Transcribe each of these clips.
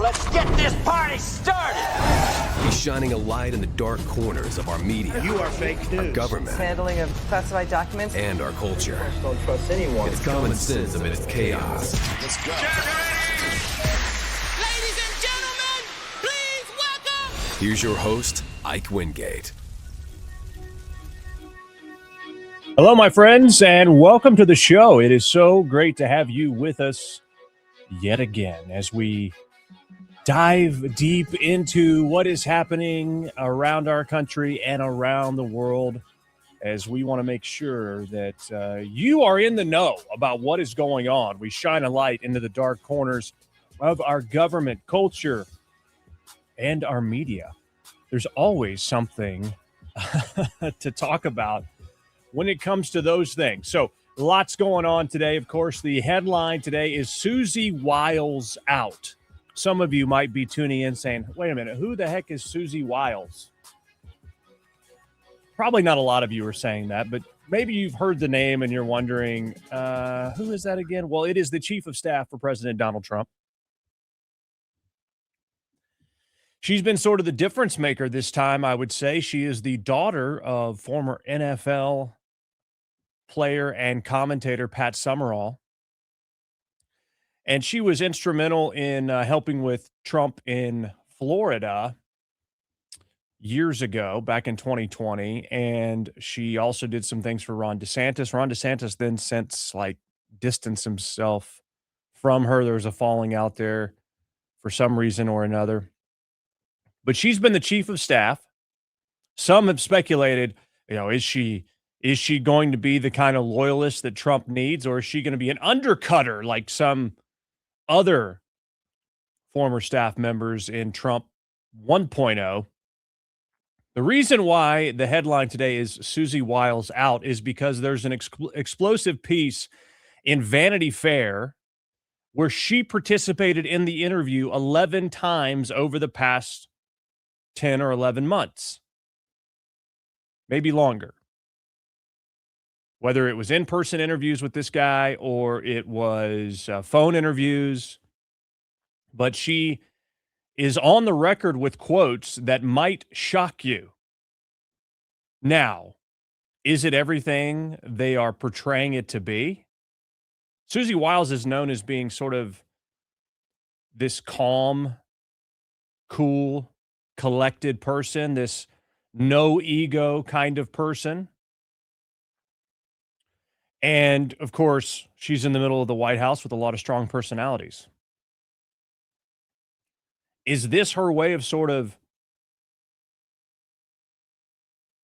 Let's get this party started! He's shining a light in the dark corners of our media. You are fake news. Our government. Handling of classified documents. And our culture. Don't trust anyone. It's common sense amidst chaos. Let's go. Ladies and gentlemen, please welcome. Here's your host, Ike Wingate. Hello, my friends, and welcome to the show. It is so great to have you with us yet again as we dive deep into what is happening around our country and around the world, as we want to make sure that you are in the know about what is going on. We shine a light into the dark corners of our government, culture, and our media. There's always something to talk about when it comes to those things. So lots going on today. Of course, the headline today is Susie Wiles out. Some of you might be tuning in saying, wait a minute, who the heck is Susie Wiles? Probably not a lot of you are saying that, but maybe you've heard the name and you're wondering, who is that again? Well, it is the chief of staff for President Donald Trump. She's been sort of the difference maker this time, I would say. She is the daughter of former NFL player and commentator Pat Summerall. And she was instrumental in helping with Trump in Florida years ago, back in 2020. And she also did some things for Ron DeSantis. Ron DeSantis then since distanced himself from her. There was a falling out there for some reason or another. But she's been the chief of staff. Some have speculated, is she going to be the kind of loyalist that Trump needs, or is she going to be an undercutter like some other former staff members in Trump 1.0? The reason why the headline today is Susie Wiles out is because there's an explosive piece in Vanity Fair where she participated in the interview 11 times over the past 10 or 11 months, maybe longer. Whether it was in-person interviews with this guy or it was phone interviews, but she is on the record with quotes that might shock you. Now, is it everything they are portraying it to be? Susie Wiles is known as being sort of this calm, cool, collected person, this no ego kind of person. And of course, she's in the middle of the White House with a lot of strong personalities. Is this her way of sort of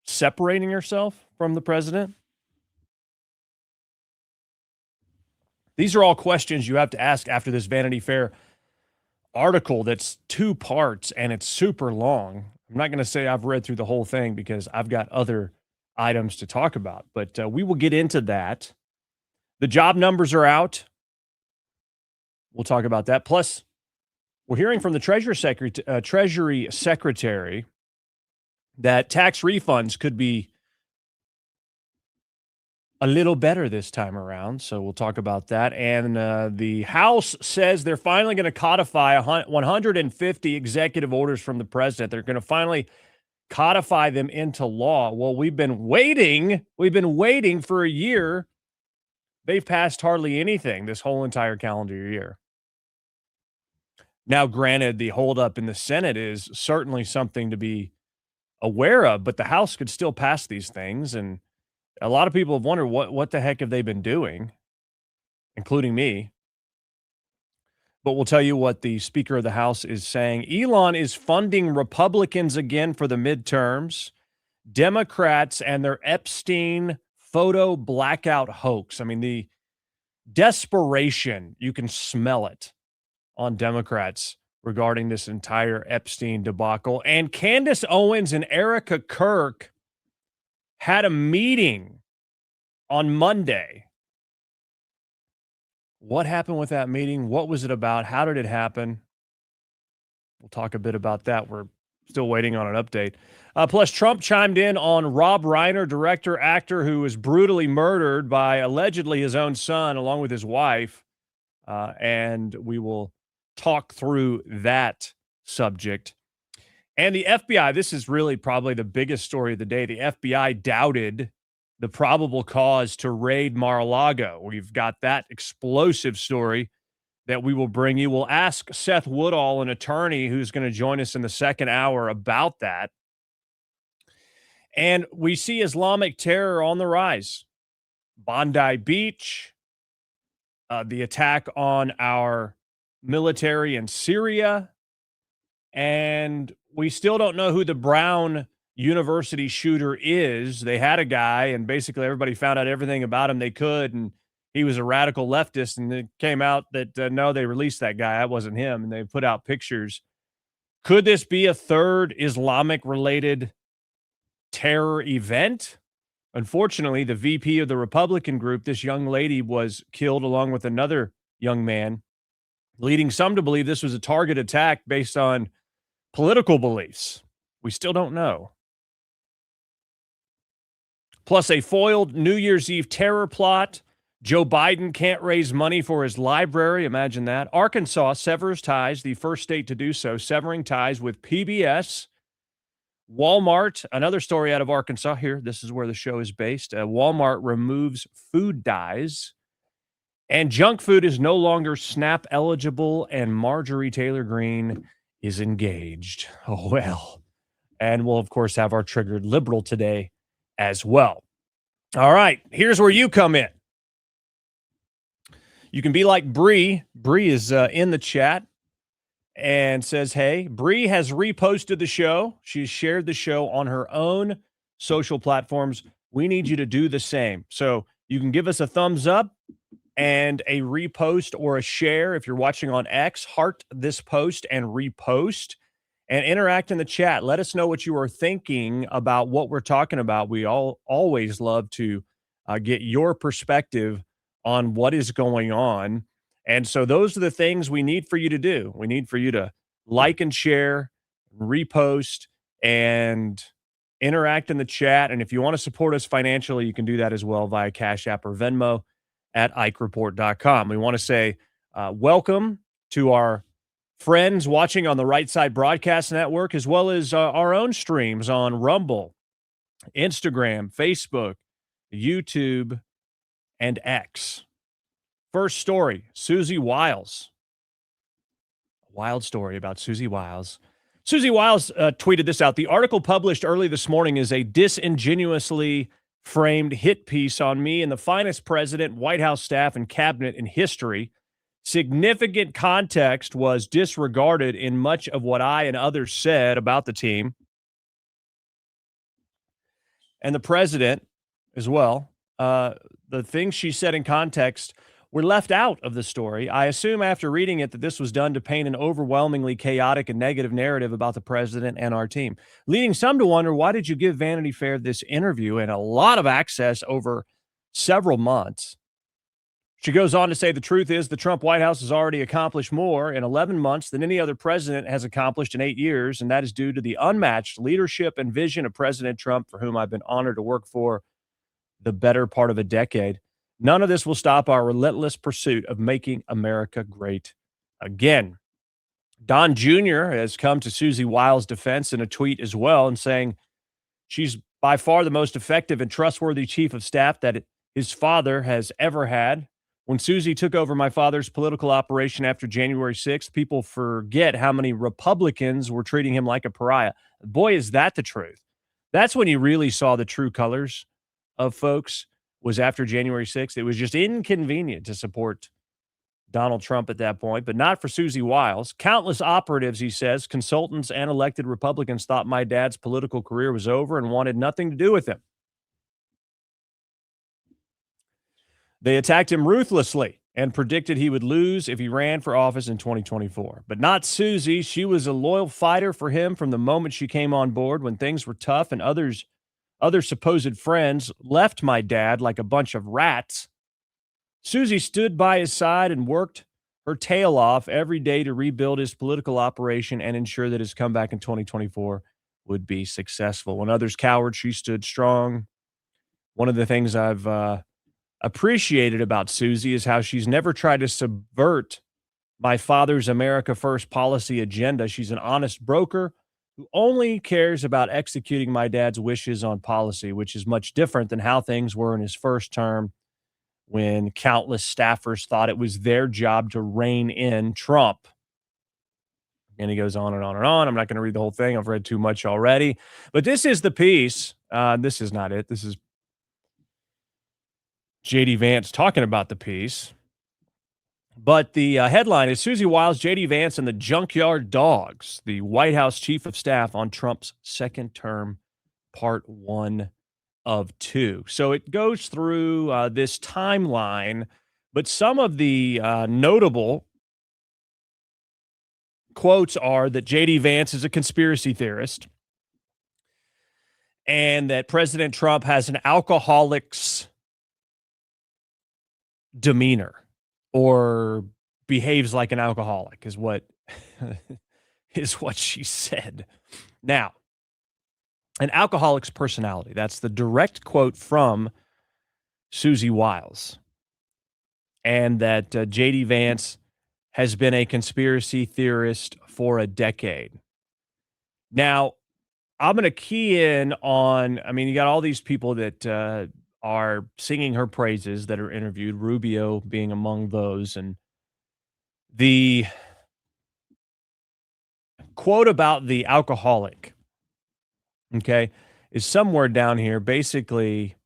separating herself from the president? These are all questions you have to ask after this Vanity Fair article that's 2 parts and it's super long. I'm not going to say I've read through the whole thing because I've got other items to talk about, but we will get into that. The job numbers are out. We'll talk about that. Plus, we're hearing from the Treasury Secretary that tax refunds could be a little better this time around. So we'll talk about that. And the House says they're finally going to codify 150 executive orders from the president. They're going to finally codify them into law. Well, we've been waiting for a year. They've passed hardly anything this whole entire calendar year. Now, granted, the holdup in the Senate is certainly something to be aware of, but the House could still pass these things. And a lot of people have wondered what the heck have they been doing, including me. But we'll tell you what the Speaker of the House is saying. Elon is funding Republicans again for the midterms, Democrats and their Epstein photo blackout hoax. I mean, the desperation, you can smell it on Democrats regarding this entire Epstein debacle. And Candace Owens and Erika Kirk had a meeting on Monday. What happened with that meeting? What was it about? How did it happen? We'll talk a bit about that. We're still waiting on an update. Plus, Trump chimed in on Rob Reiner, director, actor, who was brutally murdered by allegedly his own son along with his wife. And we will talk through that subject. And the FBI, this is really probably the biggest story of the day. The FBI doubted the probable cause to raid Mara-lago. We've got that explosive story that we will bring you. We'll ask Seth Woodall, an attorney who's going to join us in the second hour, about that. And we see Islamic terror on the rise. Bondi Beach, the attack on our military in Syria, and we still don't know who the Brown University shooter is. They had a guy, and basically everybody found out everything about him they could, and he was a radical leftist, and it came out that, no, they released that guy. That wasn't him, and they put out pictures. Could this be a third Islamic-related terror event? Unfortunately, the VP of the Republican group, this young lady, was killed along with another young man, leading some to believe this was a target attack based on political beliefs. We still don't know. Plus, a foiled New Year's Eve terror plot. Joe Biden can't raise money for his library. Imagine that. Arkansas severs ties, the first state to do so, severing ties with PBS. Walmart, another story out of Arkansas here. This is where the show is based. Walmart removes food dyes. And junk food is no longer SNAP eligible, and Marjorie Taylor Greene is engaged. Oh, well. And we'll, of course, have our triggered liberal today as well. All right, here's where you come in. You can be like Bree. Bree is in the chat and says, hey, Bree has reposted the show. She's shared the show on her own social platforms. We need you to do the same. So you can give us a thumbs up and a repost or a share. If you're watching on X, heart this post and repost and interact in the chat. Let us know what you are thinking about what we're talking about. We always love to get your perspective on what is going on. And so those are the things we need for you to do. We need for you to like and share, repost, and interact in the chat. And if you want to support us financially, you can do that as well via Cash App or Venmo at IkeReport.com. We want to say welcome to our friends watching on the Right Side Broadcast Network, as well as our own streams on Rumble, Instagram, Facebook, YouTube, and X. First story, Susie Wiles. A wild story about Susie Wiles. Susie Wiles tweeted this out. The article published early this morning is a disingenuously framed hit piece on me and the finest president, White House staff, and cabinet in history. Significant context was disregarded in much of what I and others said about the team and the president as well. The things she said in context were left out of the story. I assume after reading it that this was done to paint an overwhelmingly chaotic and negative narrative about the president and our team, leading some to wonder, why did you give Vanity Fair this interview and a lot of access over several months? She goes on to say, the truth is the Trump White House has already accomplished more in 11 months than any other president has accomplished in 8 years, and that is due to the unmatched leadership and vision of President Trump, for whom I've been honored to work for the better part of a decade. None of this will stop our relentless pursuit of making America great again. Don Jr. has come to Susie Wiles' defense in a tweet as well, and saying she's by far the most effective and trustworthy chief of staff that his father has ever had. When Susie took over my father's political operation after January 6th, people forget how many Republicans were treating him like a pariah. Boy, is that the truth. That's when you really saw the true colors of folks, was after January 6th. It was just inconvenient to support Donald Trump at that point, but not for Susie Wiles. Countless operatives, he says, consultants and elected Republicans thought my dad's political career was over and wanted nothing to do with him. They attacked him ruthlessly and predicted he would lose if he ran for office in 2024. But not Susie. She was a loyal fighter for him from the moment she came on board, when things were tough and other supposed friends left my dad like a bunch of rats. Susie stood by his side and worked her tail off every day to rebuild his political operation and ensure that his comeback in 2024 would be successful. When others cowered, she stood strong. One of the things I've appreciated about Susie is how she's never tried to subvert my father's America First policy agenda. She's an honest broker who only cares about executing my dad's wishes on policy, which is much different than how things were in his first term when countless staffers thought it was their job to rein in Trump. And he goes on and on and on. I'm not going to read the whole thing. I've read too much already. But this is the piece. This is not it. This is J.D. Vance talking about the piece. But the headline is Susie Wiles, J.D. Vance, and the Junkyard Dogs, the White House Chief of Staff on Trump's second term, part 1 of 2. So it goes through this timeline, but some of the notable quotes are that J.D. Vance is a conspiracy theorist and that President Trump has an alcoholic's demeanor or behaves like an alcoholic is what she said. Now, an alcoholic's personality. That's the direct quote from Susie Wiles. And that J.D. Vance has been a conspiracy theorist for a decade. Now, I'm going to key in on, you got all these people that are singing her praises that are interviewed, Rubio being among those. And the quote about the alcoholic, okay, is somewhere down here. Basically,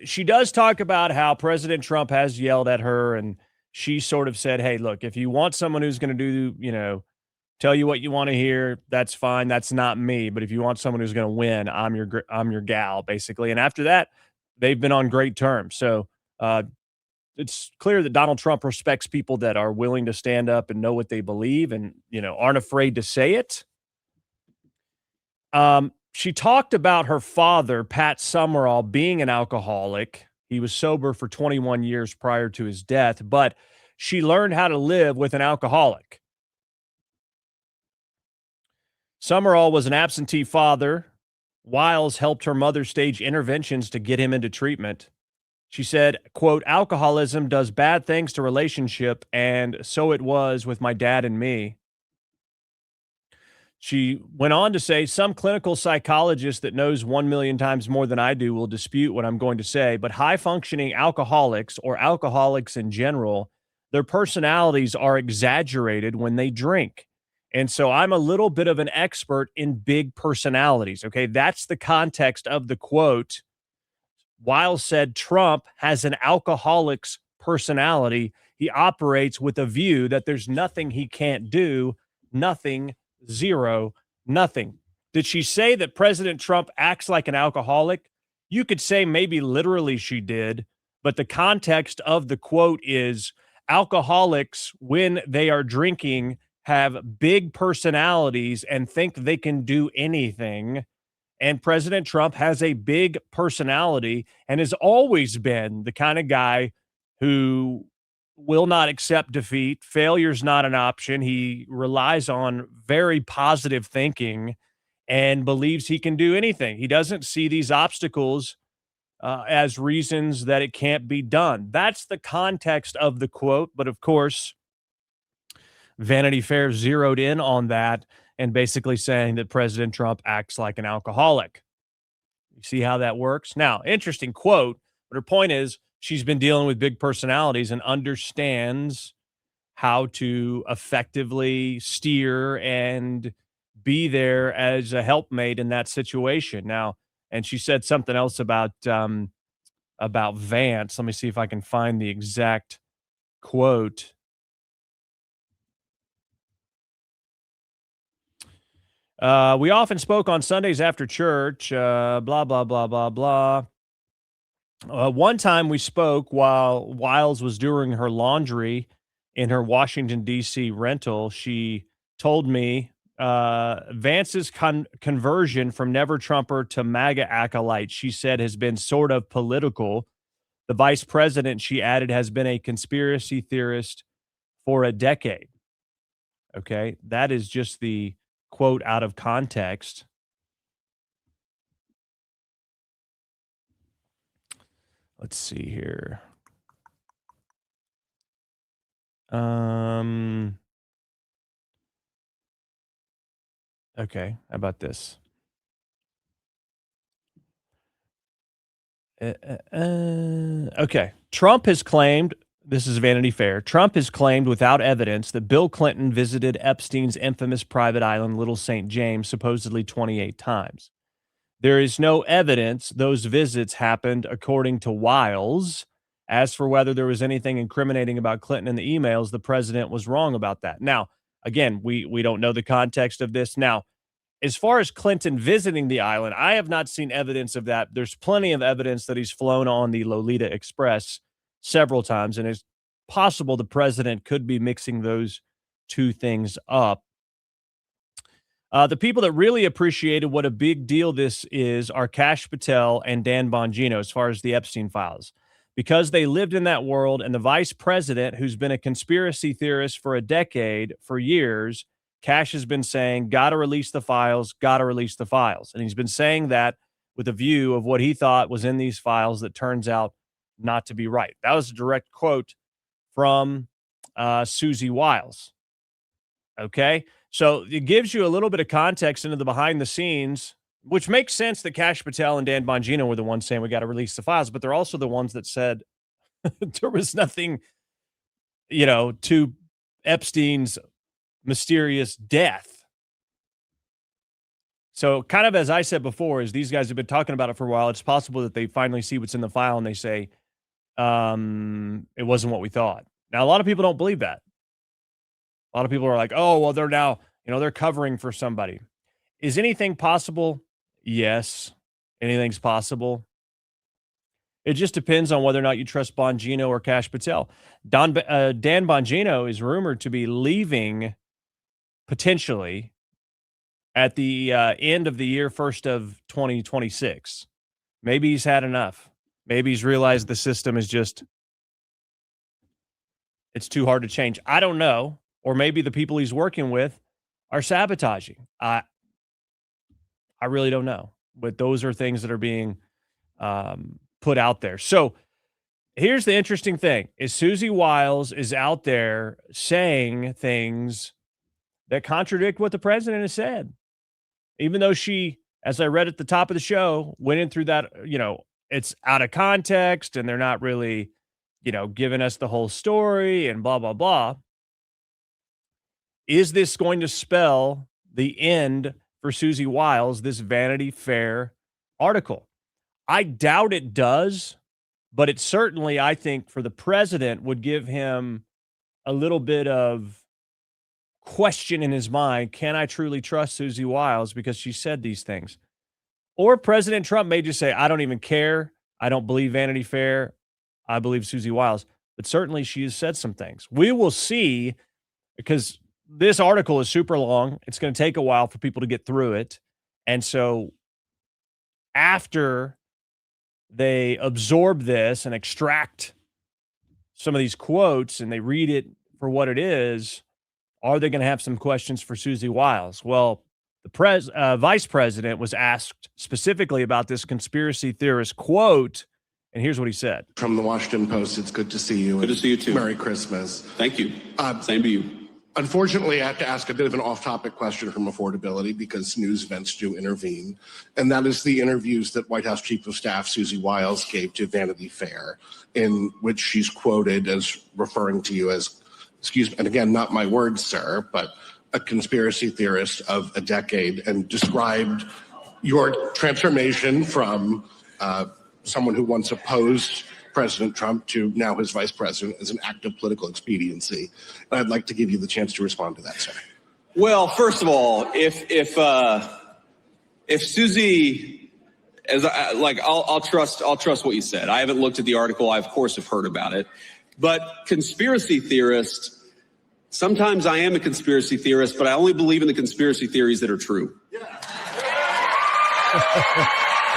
she does talk about how President Trump has yelled at her, and she sort of said, hey, look, if you want someone who's going to do, tell you what you want to hear, that's fine. That's not me. But if you want someone who's going to win, I'm your gal, basically. And after that, they've been on great terms. So it's clear that Donald Trump respects people that are willing to stand up and know what they believe and, aren't afraid to say it. She talked about her father, Pat Summerall, being an alcoholic. He was sober for 21 years prior to his death, but she learned how to live with an alcoholic. Summerall was an absentee father. Wiles helped her mother stage interventions to get him into treatment. She said, quote, alcoholism does bad things to relationship, and so it was with my dad and me. She went on to say, some clinical psychologist that knows 1 million times more than I do will dispute what I'm going to say, but high-functioning alcoholics or alcoholics in general, their personalities are exaggerated when they drink. And so I'm a little bit of an expert in big personalities, okay? That's the context of the quote. Wiles said Trump has an alcoholic's personality. He operates with a view that there's nothing he can't do, nothing, zero, nothing. Did she say that President Trump acts like an alcoholic? You could say maybe literally she did, but the context of the quote is alcoholics, when they are drinking, have big personalities and think they can do anything. And President Trump has a big personality and has always been the kind of guy who will not accept defeat. Failure's not an option. He relies on very positive thinking and believes he can do anything. He doesn't see these obstacles as reasons that it can't be done. That's the context of the quote. But of course, Vanity Fair zeroed in on that and basically saying that President Trump acts like an alcoholic. You see how that works? Now, interesting quote, but her point is she's been dealing with big personalities and understands how to effectively steer and be there as a helpmate in that situation. Now, and she said something else about Vance. Let me see if I can find the exact quote. We often spoke on Sundays after church, blah, blah, blah, blah, blah. One time we spoke while Wiles was doing her laundry in her Washington, D.C. rental. She told me Vance's conversion from never Trumper to MAGA acolyte, she said, has been sort of political. The vice president, she added, has been a conspiracy theorist for a decade. Okay, that is just the quote out of context. Let's see here. Okay, how about this? Okay. Trump has claimed, this is Vanity Fair, Trump has claimed without evidence that Bill Clinton visited Epstein's infamous private island, Little St. James, supposedly 28 times. There is no evidence those visits happened, according to Wiles. As for whether there was anything incriminating about Clinton in the emails, the president was wrong about that. Now, again, we don't know the context of this. Now, as far as Clinton visiting the island, I have not seen evidence of that. There's plenty of evidence that he's flown on the Lolita Express several times, and it's possible the president could be mixing those two things up. The people that really appreciated what a big deal this is are Kash Patel and Dan Bongino as far as the Epstein files, because they lived in that world, and the vice president, who's been a conspiracy theorist for a decade, for years, Kash has been saying, got to release the files, got to release the files. And he's been saying that with a view of what he thought was in these files that turns out not to be right. That was a direct quote from Susie Wiles. Okay. So it gives you a little bit of context into the behind the scenes, which makes sense that Kash Patel and Dan Bongino were the ones saying we got to release the files, but they're also the ones that said there was nothing, to Epstein's mysterious death. So kind of as I said before, as these guys have been talking about it for a while, it's possible that they finally see what's in the file and they say, it wasn't what we thought. Now, a lot of people don't believe that. A lot of people are like, oh, well, they're now, they're covering for somebody. Is anything possible? Yes. Anything's possible. It just depends on whether or not you trust Bongino or Kash Patel. Dan Bongino is rumored to be leaving potentially at the end of the year, first of 2026. Maybe he's had enough. Maybe he's realized the system is just, it's too hard to change. I don't know. Or maybe the people he's working with are sabotaging. I really don't know. But those are things that are being put out there. So here's the interesting thing is Susie Wiles is out there saying things that contradict what the president has said. Even though she, as I read at the top of the show, went in through that, it's out of context and they're not really, giving us the whole story and blah, blah, blah. Is this going to spell the end for Susie Wiles, this Vanity Fair article? I doubt it does, but it certainly, I think, for the president would give him a little bit of question in his mind. Can I truly trust Susie Wiles because she said these things? Or President Trump may just say, I don't even care. I don't believe Vanity Fair. I believe Susie Wiles. But certainly she has said some things. We will see, because this article is super long. It's going to take a while for people to get through it. And so after they absorb this and extract some of these quotes and they read it for what it is, are they going to have some questions for Susie Wiles? Well, the vice president was asked specifically about this conspiracy theorist quote, and here's what he said. From the Washington Post, it's good to see you. Good to see you too. Merry Christmas. Thank you. Same to you. Unfortunately, I have to ask a bit of an off-topic question from affordability because news events do intervene, and that is the interviews that White House Chief of Staff Susie Wiles gave to Vanity Fair, in which she's quoted as referring to you as, excuse me, and again, not my words, sir, but a conspiracy theorist of a decade, and described your transformation from someone who once opposed President Trump to now his vice president as an act of political expediency. And I'd like to give you the chance to respond to that, sir. Well, first of all, if Susie, I'll trust what you said. I haven't looked at the article. I of course have heard about it, but conspiracy theorist. Sometimes I am a conspiracy theorist, but I only believe in the conspiracy theories that are true. Yeah.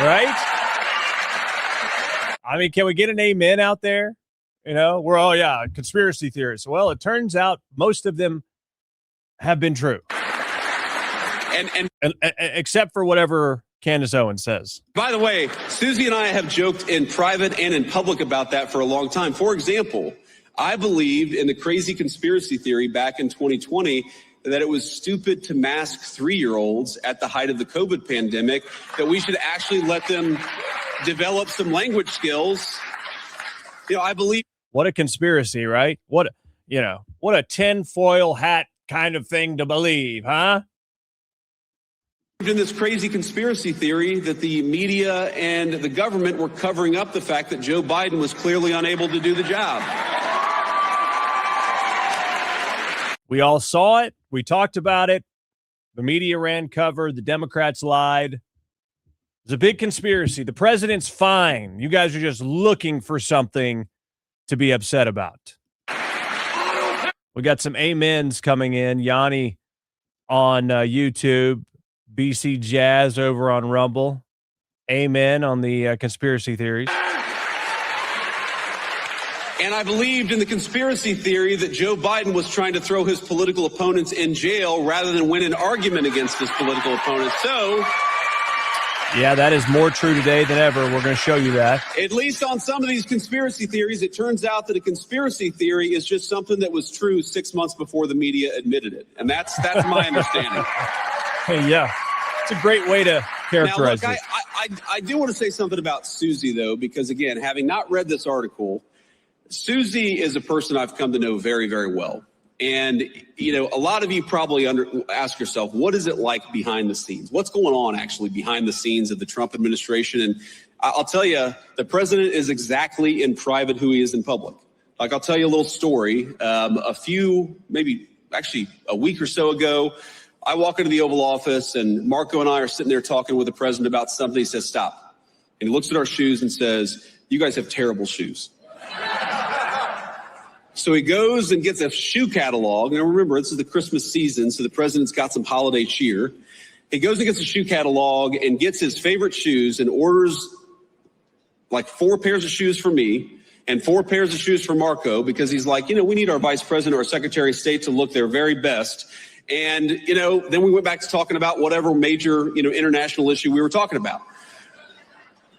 Right? I mean, can we get an amen out there? We're all, conspiracy theorists. Well, it turns out most of them have been true. And except for whatever Candace Owens says. By the way, Susie and I have joked in private and in public about that for a long time. For example, I believed in the crazy conspiracy theory back in 2020 that it was stupid to mask 3-year-olds at the height of the COVID pandemic, that we should actually let them develop some language skills. I believe. What a conspiracy, right? What a tinfoil hat kind of thing to believe, huh? In this crazy conspiracy theory that the media and the government were covering up the fact that Joe Biden was clearly unable to do the job. We all saw it. We talked about it. The media ran cover. The Democrats lied. It's a big conspiracy. The president's fine. You guys are just looking for something to be upset about. We got some amens coming in. Yanni on YouTube. BC Jazz over on Rumble. Amen on the conspiracy theories. And I believed in the conspiracy theory that Joe Biden was trying to throw his political opponents in jail rather than win an argument against his political opponents. So, yeah, that is more true today than ever. We're going to show you that. At least on some of these conspiracy theories, it turns out that a conspiracy theory is just something that was true 6 months before the media admitted it. And that's my understanding. Hey, yeah, it's a great way to characterize now, look, this. I do want to say something about Susie, though, because, again, having not read this article, Susie is a person I've come to know very, very well. And, a lot of you probably ask yourself, what is it like behind the scenes? What's going on actually behind the scenes of the Trump administration? And I'll tell you, the president is exactly in private who he is in public. Like, I'll tell you a little story. Maybe a week or so ago, I walk into the Oval Office and Marco and I are sitting there talking with the president about something. He says, stop. And he looks at our shoes and says, you guys have terrible shoes. So he goes and gets a shoe catalog. And remember, this is the Christmas season, so the president's got some holiday cheer. He goes and gets a shoe catalog and gets his favorite shoes and orders like 4 pairs of shoes for me and 4 pairs of shoes for Marco, because he's like, we need our vice president or secretary of state to look their very best. And, then we went back to talking about whatever major, international issue we were talking about.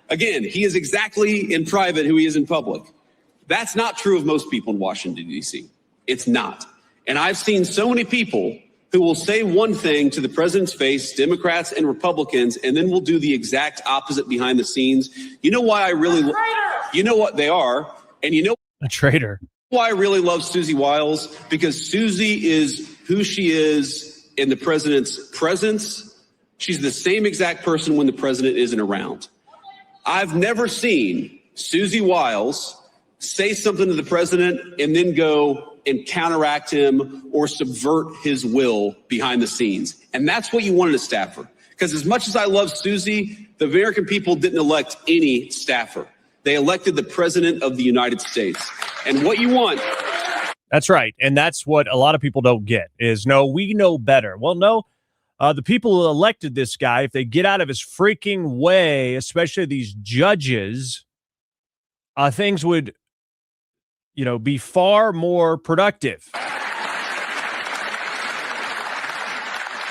Again, he is exactly in private who he is in public. That's not true of most people in Washington, D.C. It's not. And I've seen so many people who will say one thing to the president's face, Democrats and Republicans, and then will do the exact opposite behind the scenes. You know why I really, you know what they are, and a traitor. Why I really love Susie Wiles, because Susie is who she is in the president's presence. She's the same exact person when the president isn't around. I've never seen Susie Wiles say something to the president and then go and counteract him or subvert his will behind the scenes. And that's what you wanted a staffer. Because as much as I love Susie, the American people didn't elect any staffer. They elected the president of the United States. And what you want. That's right. And that's what a lot of people don't get is, no, we know better. Well, no, the people who elected this guy, if they get out of his freaking way, especially these judges, things would, be far more productive.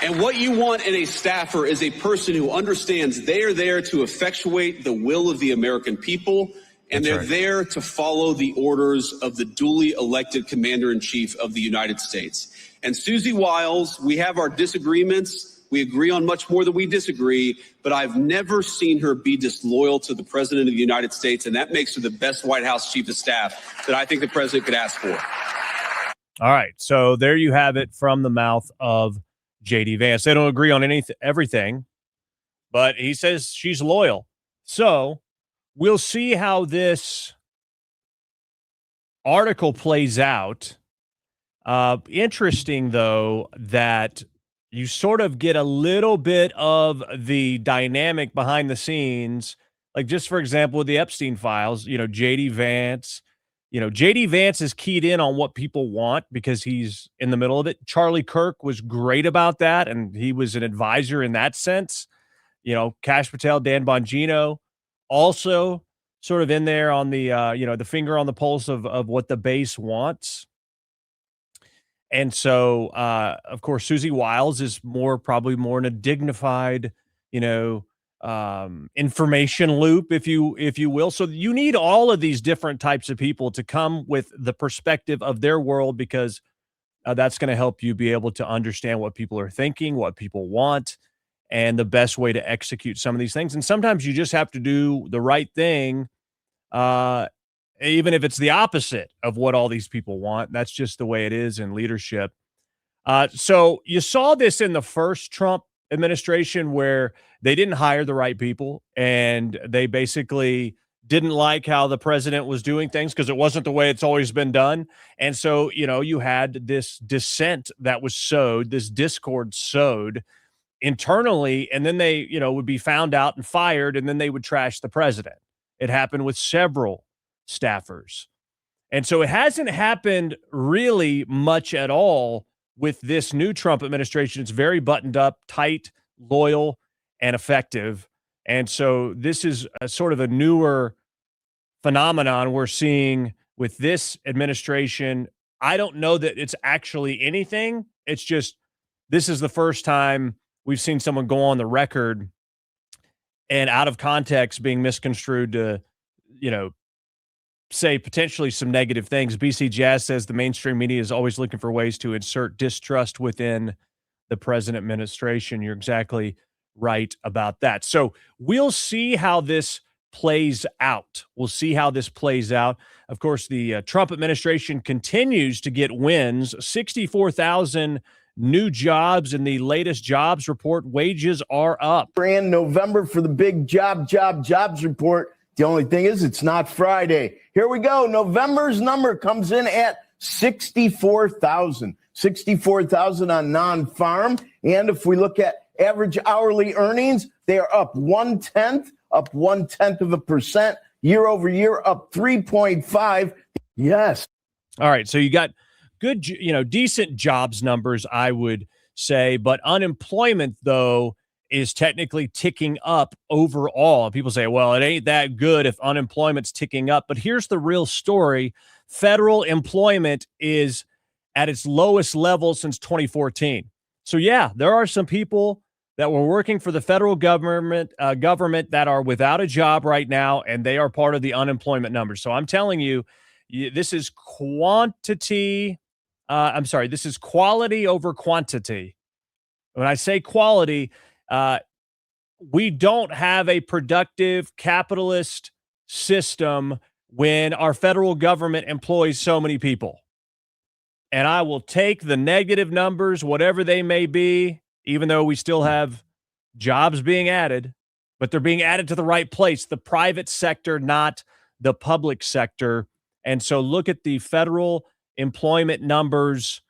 And what you want in a staffer is a person who understands they are there to effectuate the will of the American people, and they're there to follow the orders of the duly elected commander-in-chief of the United States. And Susie Wiles, we have our disagreements. We agree on much more than we disagree, but I've never seen her be disloyal to the president of the United States, and that makes her the best White House chief of staff that I think the president could ask for. All right, so there you have it from the mouth of J.D. Vance. They don't agree on everything, but he says she's loyal. So we'll see how this article plays out. Interesting, though, that you sort of get a little bit of the dynamic behind the scenes. Like, just for example, with the Epstein files, J.D. Vance, J.D. Vance is keyed in on what people want because he's in the middle of it. Charlie Kirk was great about that, and he was an advisor in that sense. Kash Patel, Dan Bongino, also sort of in there on the, the finger on the pulse of what the base wants. And so, of course, Susie Wiles is probably more in a dignified, information loop, if you will. So you need all of these different types of people to come with the perspective of their world, because that's going to help you be able to understand what people are thinking, what people want, and the best way to execute some of these things. And sometimes you just have to do the right thing, even if it's the opposite of what all these people want. That's just the way it is in leadership. So you saw this in the first Trump administration, where they didn't hire the right people, and they basically didn't like how the president was doing things because it wasn't the way it's always been done. And so, you had this dissent that was sowed, this discord sowed internally, and then they, would be found out and fired, and then they would trash the president. It happened with several staffers. And so it hasn't happened really much at all with this new Trump administration. It's very buttoned up, tight, loyal, and effective. And so this is a sort of a newer phenomenon we're seeing with this administration. I don't know that it's actually anything. It's just, this is the first time we've seen someone go on the record and out of context being misconstrued to, say potentially some negative things. BC Jazz says the mainstream media is always looking for ways to insert distrust within the present administration. You're exactly right about that. So we'll see how this plays out. We'll see how this plays out. Of course, the Trump administration continues to get wins. 64,000 new jobs in the latest jobs report. Wages are up. Brand November for the big jobs report. The only thing is, it's not Friday. Here we go. November's number comes in at 64,000. 64,000 on non-farm. And if we look at average hourly earnings, they are up 0.1% year over year, up 3.5. Yes. All right. So you got good, decent jobs numbers, I would say, but unemployment, though, is technically ticking up overall. People say, well, it ain't that good if unemployment's ticking up. But here's the real story. Federal employment is at its lowest level since 2014. So, yeah, there are some people that were working for the federal government that are without a job right now, and they are part of the unemployment numbers. So I'm telling you, this is this is quality over quantity. When I say quality, we don't have a productive capitalist system when our federal government employs so many people. And I will take the negative numbers, whatever they may be, even though we still have jobs being added, but they're being added to the right place, the private sector, not the public sector. And so look at the federal employment numbers.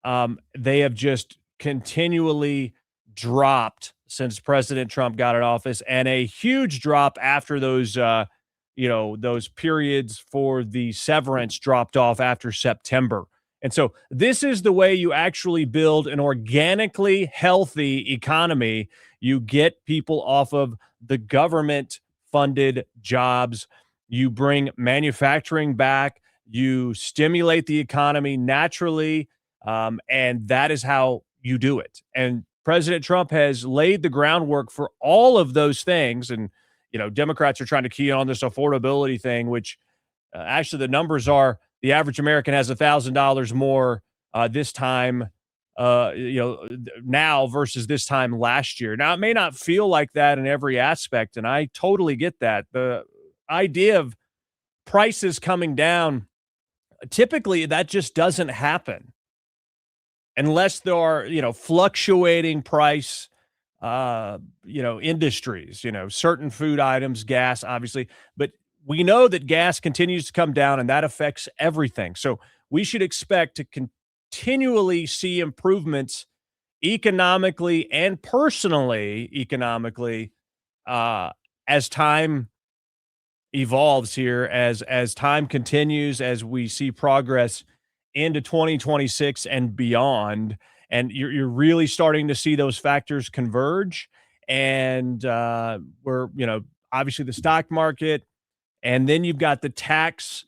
They have just continually dropped since President Trump got in office, and a huge drop after those, those periods for the severance dropped off after September. And so this is the way you actually build an organically healthy economy. You get people off of the government-funded jobs. You bring manufacturing back. You stimulate the economy naturally, and that is how you do it. And President Trump has laid the groundwork for all of those things. And, Democrats are trying to key on this affordability thing, which actually the numbers are the average American has $1,000 more this time, now versus this time last year. Now, it may not feel like that in every aspect, and I totally get that. The idea of prices coming down, typically that just doesn't happen unless there are, fluctuating price, industries, certain food items, gas, obviously. But we know that gas continues to come down, and that affects everything. So we should expect to continually see improvements economically and personally as time evolves here, as time continues, as we see progress into 2026 and beyond. And you're really starting to see those factors converge. And we're, obviously the stock market, and then you've got the tax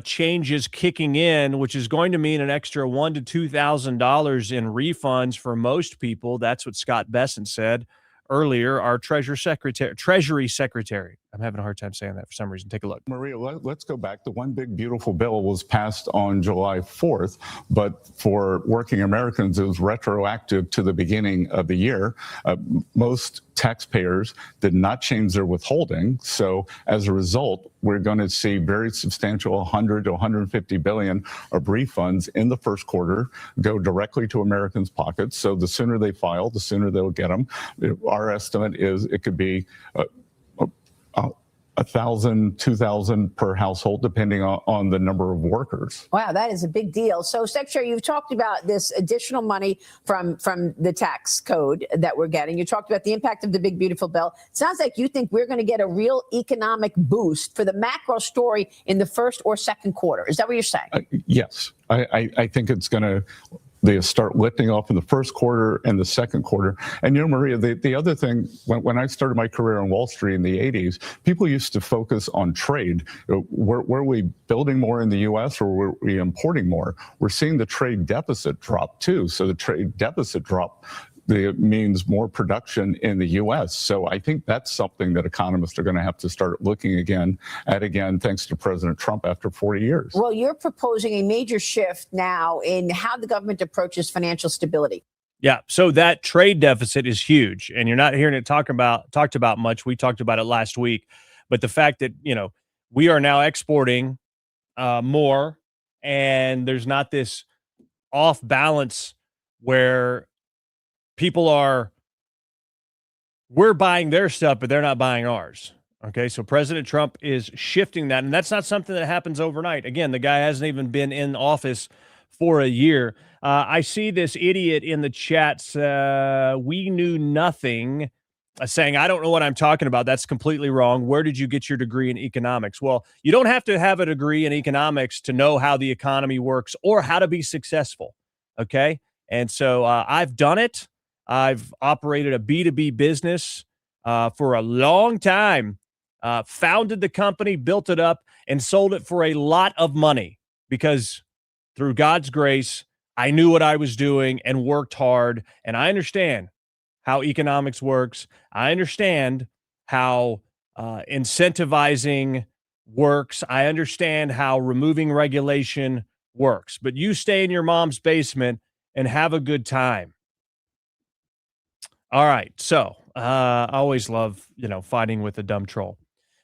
changes kicking in, which is going to mean an extra $1,000 to $2,000 in refunds for most people. That's what Scott Besson said earlier, our Treasury Secretary. I'm having a hard time saying that for some reason. Take a look. Maria, let's go back. The one big beautiful bill was passed on July 4th, but for working Americans, it was retroactive to the beginning of the year. Most taxpayers did not change their withholding. So as a result, we're going to see very substantial 100 to 150 billion of refunds in the first quarter go directly to Americans' pockets. So the sooner they file, the sooner they'll get them. Our estimate is it could be 1,000, 2,000 per household, depending on the number of workers. Wow, that is a big deal. So, Secretary, you've talked about this additional money from the tax code that we're getting. You talked about the impact of the big, beautiful bill. It sounds like you think we're going to get a real economic boost for the macro story in the first or second quarter. Is that what you're saying? Yes, I think it's going to. They start lifting off in the first quarter and the second quarter. And, Maria, the other thing, when I started my career on Wall Street in the 80s, people used to focus on trade. Were we building more in the U.S. or were we importing more? We're seeing the trade deficit drop, too. So the trade deficit drop means more production in the U.S. So I think that's something that economists are going to have to start looking at again, thanks to President Trump after 40 years. Well, you're proposing a major shift now in how the government approaches financial stability. Yeah, so that trade deficit is huge, and you're not hearing it talked about much. We talked about it last week, but the fact that we are now exporting more, and there's not this off balance where we're buying their stuff, but they're not buying ours. Okay, so President Trump is shifting that, and that's not something that happens overnight. Again, the guy hasn't even been in office for a year. I see this idiot in the chats, we knew nothing, saying, I don't know what I'm talking about. That's completely wrong. Where did you get your degree in economics? Well, you don't have to have a degree in economics to know how the economy works or how to be successful, okay? And so I've done it. I've operated a B2B business for a long time, founded the company, built it up, and sold it for a lot of money because through God's grace, I knew what I was doing and worked hard, and I understand how economics works. I understand how incentivizing works. I understand how removing regulation works. But you stay in your mom's basement and have a good time. All right. So I always love, fighting with a dumb troll.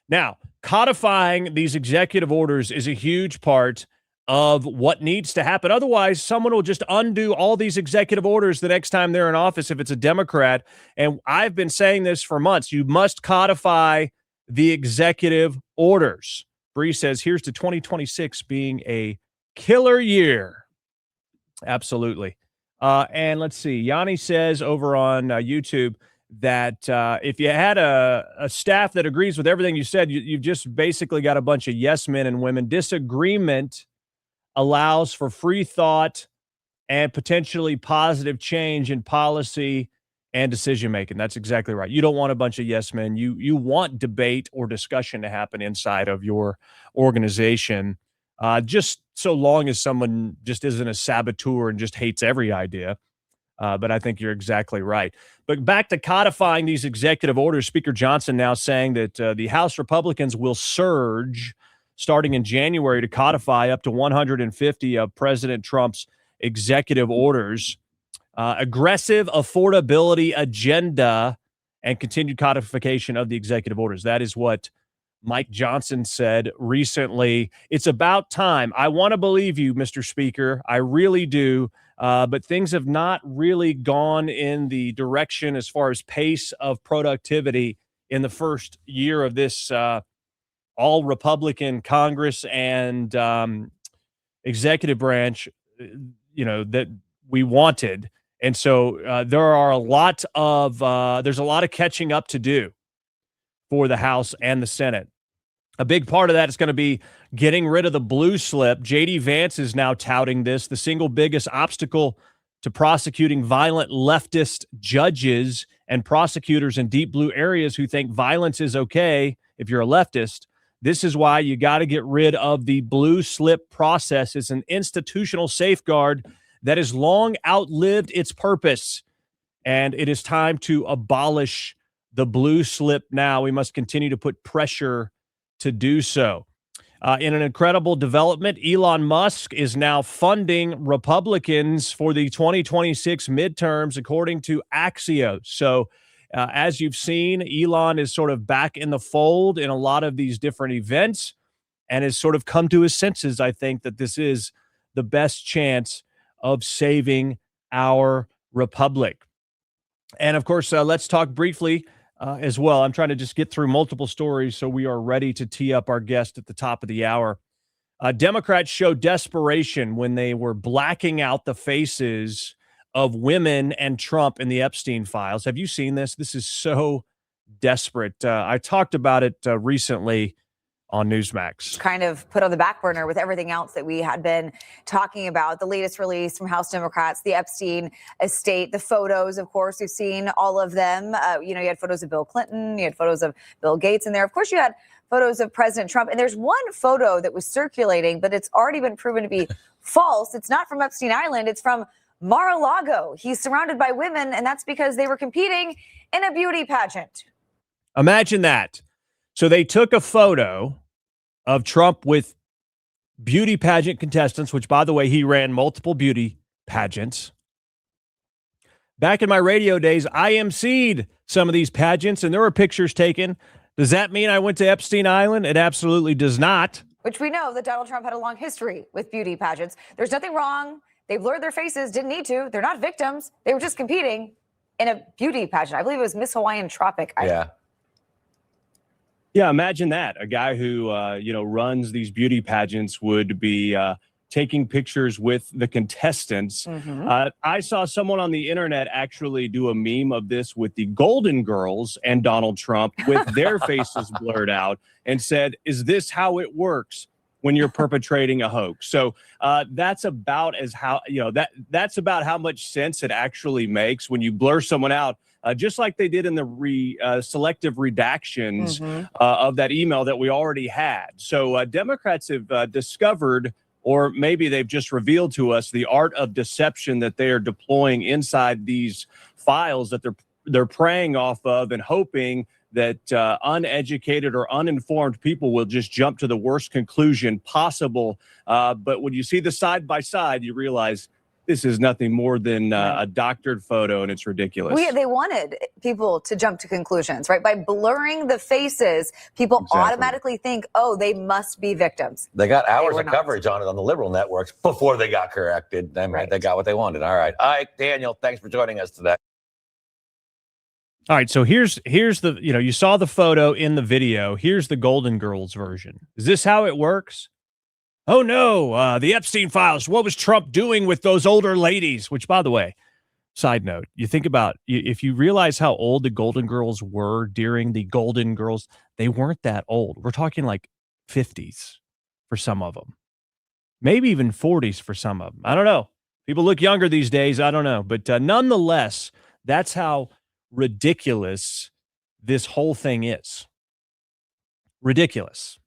Now, codifying these executive orders is a huge part of what needs to happen. Otherwise, someone will just undo all these executive orders the next time they're in office if it's a Democrat. And I've been saying this for months. You must codify the executive orders. Bree says, here's to 2026 being a killer year. Absolutely. And let's see. Yanni says over on YouTube that if you had a staff that agrees with everything you said, you've just basically got a bunch of yes men and women. Disagreement allows for free thought and potentially positive change in policy and decision making. That's exactly right. You don't want a bunch of yes men. You want debate or discussion to happen inside of your organization. Just so long as someone just isn't a saboteur and just hates every idea. But I think you're exactly right. But back to codifying these executive orders, Speaker Johnson now saying that the House Republicans will surge starting in January to codify up to 150 of President Trump's executive orders. Aggressive affordability agenda and continued codification of the executive orders. That is what Mike Johnson said recently. It's about time. I want to believe you, Mr. Speaker. I really do. But things have not really gone in the direction as far as pace of productivity in the first year of this all Republican Congress and executive branch, that we wanted. And so there's a lot of catching up to do for the House and the Senate. A big part of that is going to be getting rid of the blue slip. J.D. Vance is now touting this, the single biggest obstacle to prosecuting violent leftist judges and prosecutors in deep blue areas who think violence is okay if you're a leftist. This is why you got to get rid of the blue slip process. It's an institutional safeguard that has long outlived its purpose. And it is time to abolish the blue slip now. We must continue to put pressure to do so. In an incredible development, Elon Musk is now funding Republicans for the 2026 midterms, according to Axios. So, as you've seen, Elon is sort of back in the fold in a lot of these different events and has sort of come to his senses, I think, that this is the best chance of saving our republic. And, of course, let's talk briefly as well. I'm trying to just get through multiple stories so we are ready to tee up our guest at the top of the hour. Democrats showed desperation when they were blacking out the faces of women and Trump in the Epstein files. Have you seen this? This is so desperate. I talked about it recently on Newsmax. Kind of put on the back burner with everything else that we had been talking about. The latest release from House Democrats, the Epstein estate, the photos, of course, we've seen all of them. You had photos of Bill Clinton, you had photos of Bill Gates in there. Of course, you had photos of President Trump. And there's one photo that was circulating, but it's already been proven to be false. It's not from Epstein Island. It's from Mara-lago. He's surrounded by women, and that's because they were competing in a beauty pageant. Imagine that. So they took a photo of Trump with beauty pageant contestants, which, by the way, he ran multiple beauty pageants. Back in my radio days, I emceed some of these pageants, and there were pictures taken. Does that mean I went to Epstein Island? It absolutely does not. Which we know that Donald Trump had a long history with beauty pageants. There's nothing wrong. They blurred their faces, didn't need to. They're not victims. They were just competing in a beauty pageant. I believe it was Miss Hawaiian Tropic. Yeah, imagine that. A guy who, runs these beauty pageants would be taking pictures with the contestants. I saw someone on the internet actually do a meme of this with the Golden Girls and Donald Trump with their faces blurred out and said, "Is this how it works when you're perpetrating a hoax?" So that's about that's about how much sense it actually makes when you blur someone out. Just like they did in the selective redactions of that email that we already had. So Democrats have discovered, or maybe they've just revealed to us, the art of deception that they are deploying inside these files that they're preying off of and hoping that uneducated or uninformed people will just jump to the worst conclusion possible. But when you see the side by side, you realize this is nothing more than a doctored photo, and it's ridiculous. They wanted people to jump to conclusions, right? By blurring the faces, people automatically think, oh, they must be victims. They got hours of coverage on it on the liberal networks before they got corrected. They got what they wanted. All right. Daniel, thanks for joining us today. All right, so here's the, you saw the photo in the video. Here's the Golden Girls version. Is this how it works? Oh, no, the Epstein files. What was Trump doing with those older ladies? Which, by the way, side note, you think about, if you realize how old the Golden Girls were during the Golden Girls, they weren't that old. We're talking like 50s for some of them, maybe even 40s for some of them. I don't know. People look younger these days. I don't know. But nonetheless, that's how ridiculous this whole thing is. Ridiculous.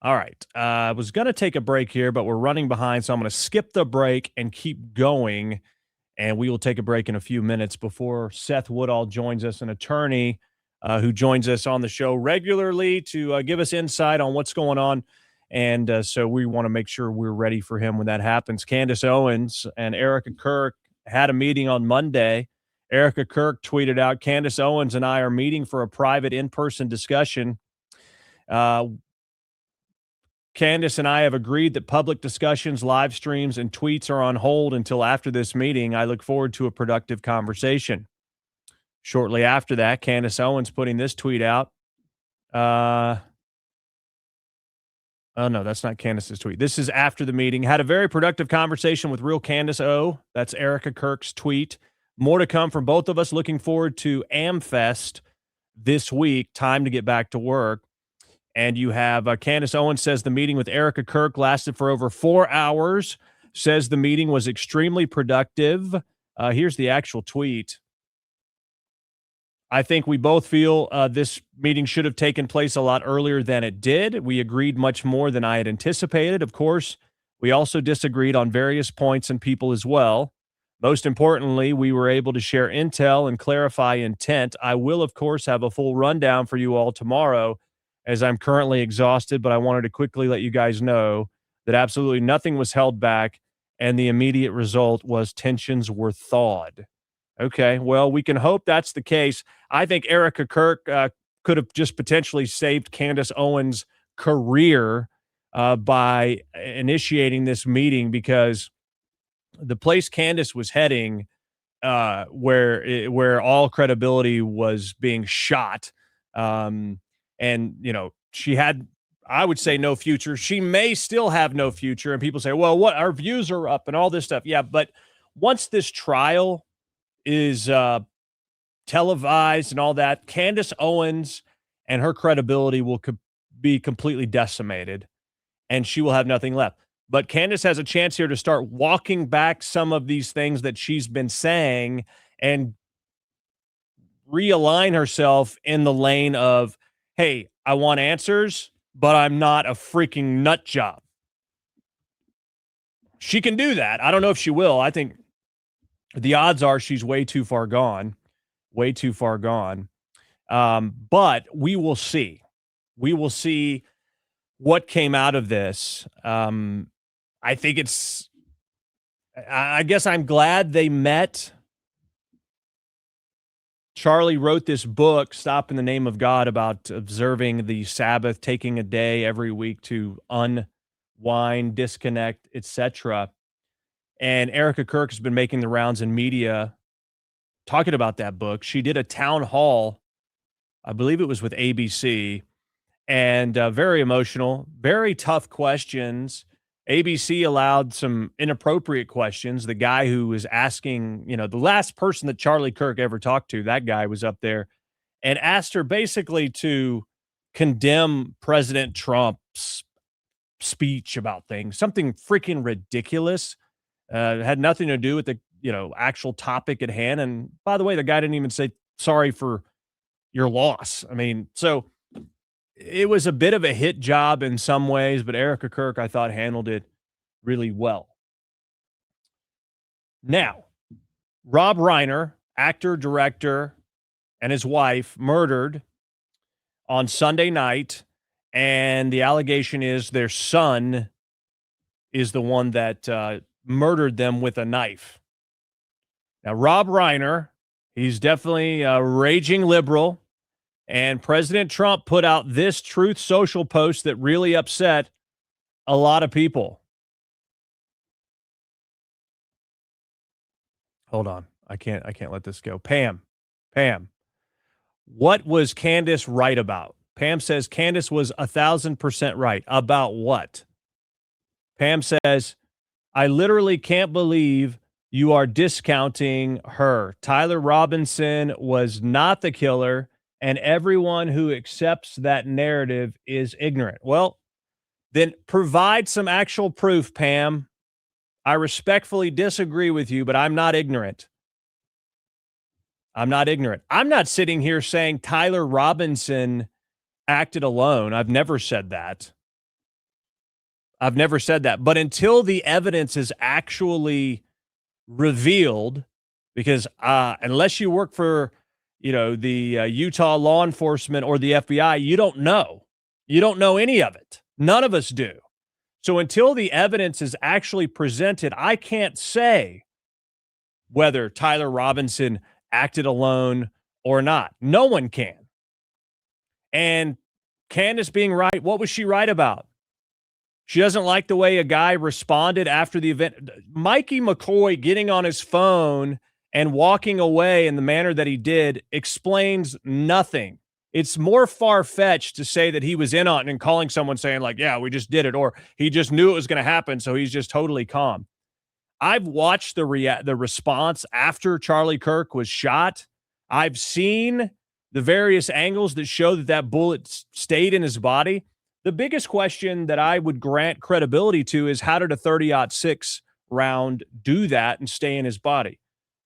All right. I was going to take a break here, but we're running behind, so I'm going to skip the break and keep going. And we will take a break in a few minutes before Seth Woodall joins us, an attorney who joins us on the show regularly to give us insight on what's going on. And so we want to make sure we're ready for him when that happens. Candace Owens and Erika Kirk had a meeting on Monday. Erika Kirk tweeted out, "Candace Owens and I are meeting for a private in-person discussion. Candace and I have agreed that public discussions, live streams, and tweets are on hold until after this meeting. I look forward to a productive conversation." Shortly after that, Candace Owens putting this tweet out. Oh, no, that's not Candace's tweet. This is after the meeting. "Had a very productive conversation with real Candace O." That's Erika Kirk's tweet. "More to come from both of us. Looking forward to AmFest this week. Time to get back to work." And you have Candace Owens says the meeting with Erika Kirk lasted for over 4 hours, says the meeting was extremely productive. Here's the actual tweet. "I think we both feel this meeting should have taken place a lot earlier than it did. We agreed much more than I had anticipated. Of course, we also disagreed on various points and people as well. Most importantly, we were able to share intel and clarify intent. I will, of course, have a full rundown for you all tomorrow as I'm currently exhausted, but I wanted to quickly let you guys know that absolutely nothing was held back, and the immediate result was tensions were thawed. Okay, well, we can hope that's the case. I think Erika Kirk could have just potentially saved Candace Owens' career by initiating this meeting, because the place Candace was heading, where all credibility was being shot, and she had, I would say, no future. She may still have no future, and people say, well, what, our views are up and all this stuff. Yeah, but once this trial is televised and all that, Candace Owens and her credibility will be completely decimated, and she will have nothing left. But Candace has a chance here to start walking back some of these things that she's been saying and realign herself in the lane of, hey, I want answers, but I'm not a freaking nut job. She can do that. I don't know if she will. I think the odds are she's way too far gone. But we will see. We will see what came out of this. I think I guess I'm glad they met. Charlie wrote this book, Stop in the Name of God, about observing the Sabbath, taking a day every week to unwind, disconnect, etc. And Erika Kirk has been making the rounds in media talking about that book. She did a town hall, I believe it was with ABC, and very emotional, very tough questions. ABC allowed some inappropriate questions. The guy who was asking, the last person that Charlie Kirk ever talked to, that guy was up there and asked her basically to condemn President Trump's speech about things, something freaking ridiculous. It had nothing to do with the, actual topic at hand. And by the way, the guy didn't even say sorry for your loss. I mean, so it was a bit of a hit job in some ways, but Erika Kirk, I thought, handled it really well. Now, Rob Reiner, actor, director, and his wife murdered on Sunday night, and the allegation is their son is the one that murdered them with a knife. Now, Rob Reiner, he's definitely a raging liberal. And President Trump put out this Truth Social post that really upset a lot of people. Hold on. I can't let this go. Pam, what was Candace right about? Pam says Candace was 1,000% right. About what? Pam says, I literally can't believe you are discounting her. Tyler Robinson was not the killer, and everyone who accepts that narrative is ignorant. Well, then provide some actual proof, Pam. I respectfully disagree with you, but I'm not ignorant. I'm not sitting here saying Tyler Robinson acted alone. I've never said that. But until the evidence is actually revealed, because unless you work for the Utah law enforcement or the FBI, you don't know. You don't know any of it. None of us do. So until the evidence is actually presented, I can't say whether Tyler Robinson acted alone or not. No one can. And Candace being right, what was she right about? She doesn't like the way a guy responded after the event. Mikey McCoy getting on his phone and walking away in the manner that he did explains nothing. It's more far-fetched to say that he was in on it and calling someone saying like, yeah, we just did it, or he just knew it was going to happen, so he's just totally calm. I've watched the response after Charlie Kirk was shot. I've seen the various angles that show that bullet stayed in his body. The biggest question that I would grant credibility to is, how did a 30-06 round do that and stay in his body?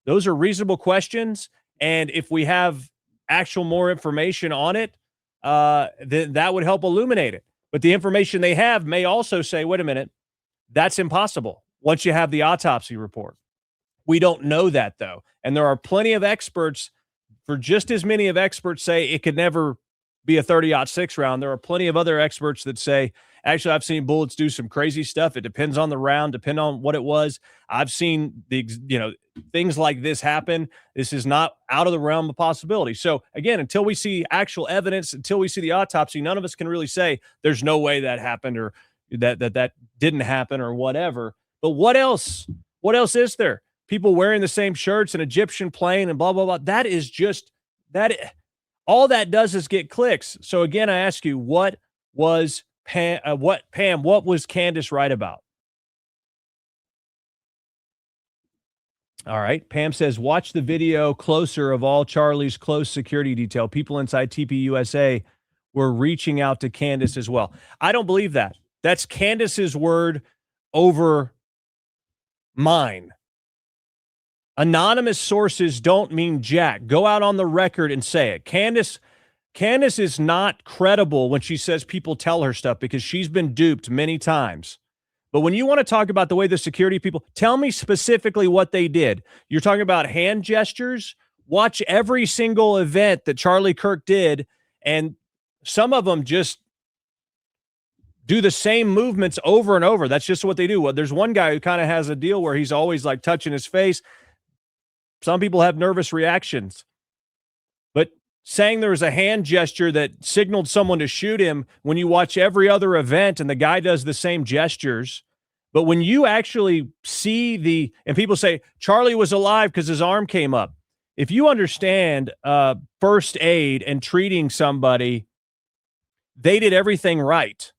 Those are reasonable questions, and if we have actual more information on it, then that would help illuminate it. But the information they have may also say, wait a minute, that's impossible once you have the autopsy report. We don't know that, though. And there are plenty of experts, for just as many of experts say it could never be a 30-06 round. There are plenty of other experts that say, actually, I've seen bullets do some crazy stuff. It depends on the round, depend on what it was. I've seen things like this happen. This is not out of the realm of possibility. So again, until we see actual evidence, until we see the autopsy, none of us can really say there's no way that happened or that didn't happen or whatever. But what else? What else is there? People wearing the same shirts, an Egyptian plane, and blah, blah, blah. That is just that. All that does is get clicks. So again, I ask you, what was what was Candace right about? All right. Pam says, watch the video closer of all Charlie's close security detail. People inside TPUSA were reaching out to Candace as well. I don't believe that. That's Candace's word over mine. Anonymous sources don't mean jack. Go out on the record and say it. Candace is not credible when she says people tell her stuff because she's been duped many times. But when you want to talk about the way the security people, tell me specifically what they did. You're talking about hand gestures? Watch every single event that Charlie Kirk did, and some of them just do the same movements over and over. That's just what they do. Well, there's one guy who kind of has a deal where he's always like touching his face. Some people have nervous reactions. But saying there was a hand gesture that signaled someone to shoot him when you watch every other event and the guy does the same gestures. But when you actually see and people say Charlie was alive because his arm came up. If you understand first aid and treating somebody, they did everything right.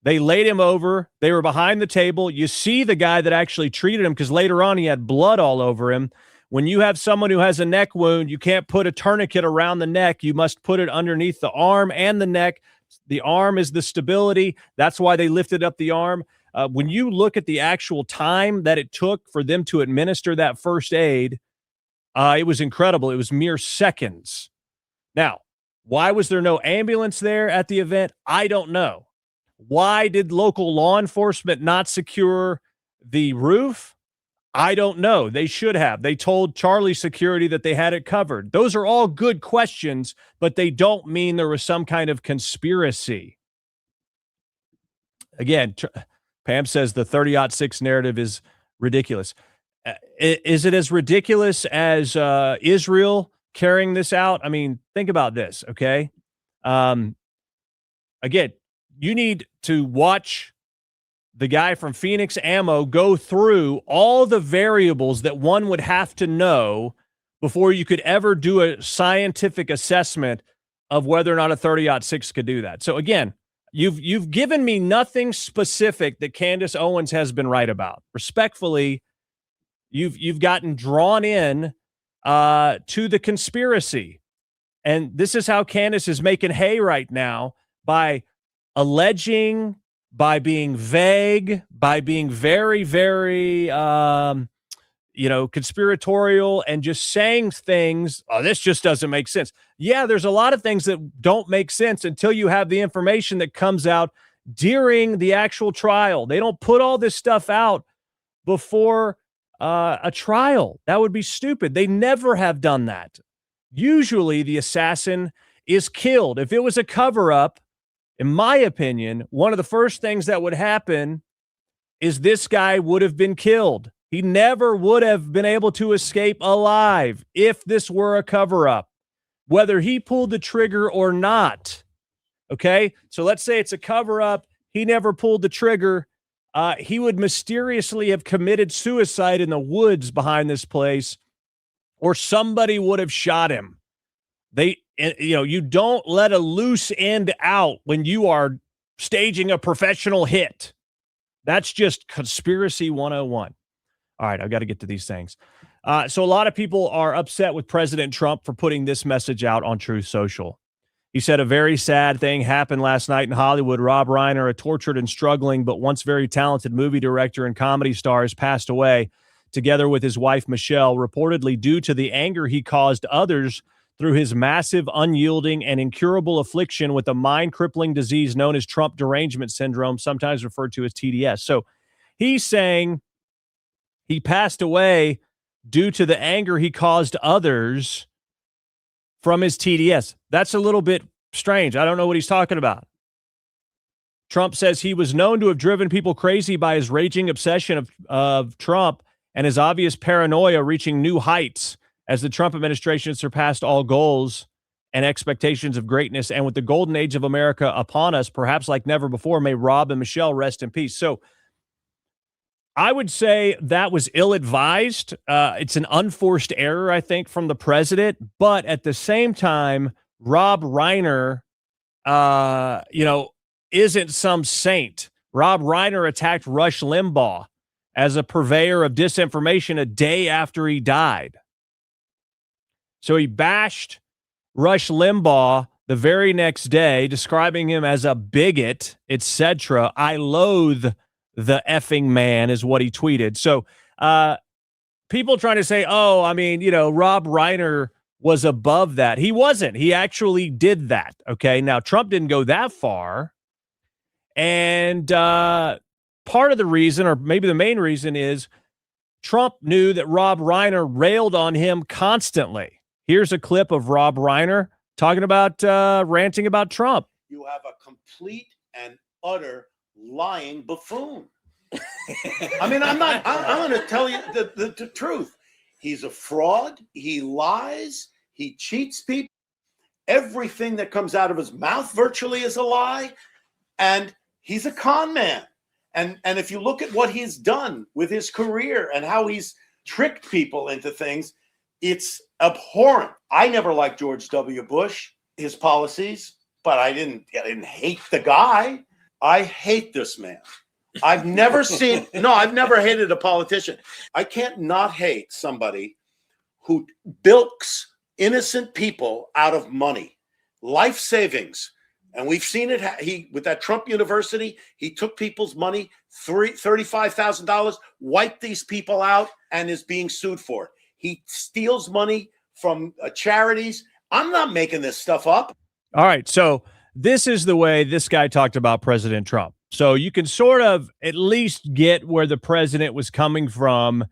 They laid him over. They were behind the table. You see the guy that actually treated him because later on he had blood all over him. When you have someone who has a neck wound, you can't put a tourniquet around the neck. You must put it underneath the arm and the neck. The arm is the stability. That's why they lifted up the arm. When you look at the actual time that it took for them to administer that first aid, it was incredible. It was mere seconds. Now, why was there no ambulance there at the event? I don't know. Why did local law enforcement not secure the roof? I don't know. They should have. They told Charlie security that they had it covered. Those are all good questions, but they don't mean there was some kind of conspiracy. Again, Pam says the 30-06 narrative is ridiculous. Is it as ridiculous as Israel carrying this out? I mean, think about this, okay? Again, you need to watch the guy from Phoenix Ammo go through all the variables that one would have to know before you could ever do a scientific assessment of whether or not a 30-06 could do that. So again, you've given me nothing specific that Candace Owens has been right about. Respectfully, you've gotten drawn in to the conspiracy. And this is how Candace is making hay right now by alleging, by being vague, by being very, very, conspiratorial and just saying things. Oh, this just doesn't make sense. Yeah, there's a lot of things that don't make sense until you have the information that comes out during the actual trial. They don't put all this stuff out before a trial. That would be stupid. They never have done that. Usually the assassin is killed. If it was a cover-up, in my opinion, one of the first things that would happen is this guy would have been killed. He never would have been able to escape alive if this were a cover-up, whether he pulled the trigger or not. Okay? So let's say it's a cover-up. He never pulled the trigger. He would mysteriously have committed suicide in the woods behind this place, or somebody would have shot him. You don't let a loose end out when you are staging a professional hit. That's just conspiracy 101. All right, I've got to get to these things. So a lot of people are upset with President Trump for putting this message out on Truth Social. He said a very sad thing happened last night in Hollywood. Rob Reiner, a tortured and struggling but once very talented movie director and comedy star, has passed away, together with his wife, Michelle, reportedly due to the anger he caused others through his massive, unyielding, and incurable affliction with a mind-crippling disease known as Trump derangement syndrome, sometimes referred to as TDS. So he's saying he passed away due to the anger he caused others from his TDS. That's a little bit strange. I don't know what he's talking about. Trump says he was known to have driven people crazy by his raging obsession of Trump and his obvious paranoia reaching new heights as the Trump administration surpassed all goals and expectations of greatness. And with the golden age of America upon us, perhaps like never before, may Rob and Michelle rest in peace. So I would say that was ill-advised. It's an unforced error, I think, from the president. But at the same time, Rob Reiner, isn't some saint. Rob Reiner attacked Rush Limbaugh as a purveyor of disinformation a day after he died. So he bashed Rush Limbaugh the very next day, describing him as a bigot, etc. I loathe the effing man is what he tweeted. So people trying to say, Rob Reiner was above that. He wasn't. He actually did that. Okay. Now, Trump didn't go that far. And part of the reason, or maybe the main reason, is Trump knew that Rob Reiner railed on him constantly. Here's a clip of Rob Reiner talking about ranting about Trump. You have a complete and utter lying buffoon. I mean, I'm going to tell you the truth. He's a fraud. He lies. He cheats people. Everything that comes out of his mouth virtually is a lie. And he's a con man. And if you look at what he's done with his career and how he's tricked people into things, it's abhorrent. I never liked George W. Bush, his policies, but I didn't hate the guy. I hate this man. I've never hated a politician. I can't not hate somebody who bilks innocent people out of money, life savings. And we've seen it. With that Trump University, he took people's money, $35,000, wiped these people out, and is being sued for it. He steals money from charities. I'm not making this stuff up. All right. So this is the way this guy talked about President Trump. So you can sort of at least get where the president was coming from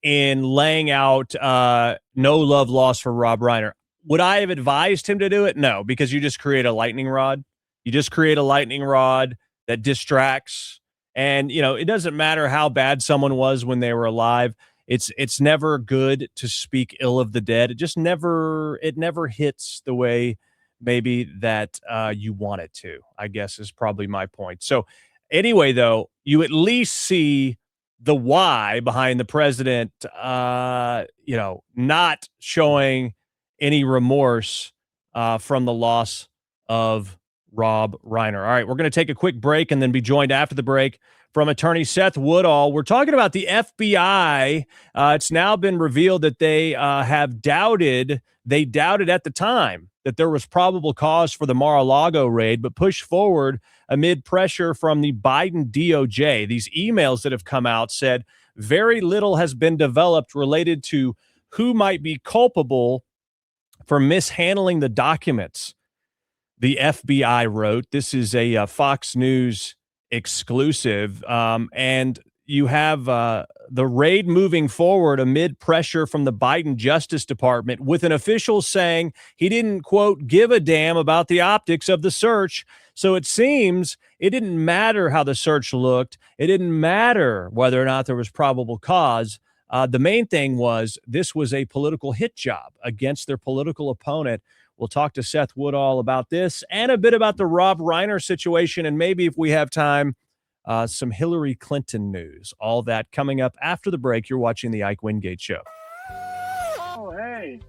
in laying out no love lost for Rob Reiner. Would I have advised him to do it? No, because you just create a lightning rod. You just create a lightning rod that distracts. And, it doesn't matter how bad someone was when they were alive. It's never good to speak ill of the dead. It never hits the way maybe that you want it to, I guess is probably my point. So anyway, though, you at least see the why behind the president, not showing any remorse from the loss of Rob Reiner. All right, we're going to take a quick break and then be joined after the break from attorney Seth Woodall. We're talking about the FBI. It's now been revealed that they doubted at the time that there was probable cause for the Mara-lago raid, but pushed forward amid pressure from the Biden DOJ. These emails that have come out said very little has been developed related to who might be culpable for mishandling the documents. The FBI wrote, this is a Fox News exclusive, and you have the raid moving forward amid pressure from the Biden Justice Department, with an official saying he didn't, quote, give a damn about the optics of the search. So it seems it didn't matter how the search looked. It didn't matter whether or not there was probable cause. The main thing was this was a political hit job against their political opponent. We'll talk to Seth Woodall about this and a bit about the Rob Reiner situation, and maybe if we have time, some Hillary Clinton news. All that coming up after the break. You're watching the Ike Wingate Show. Oh, hey.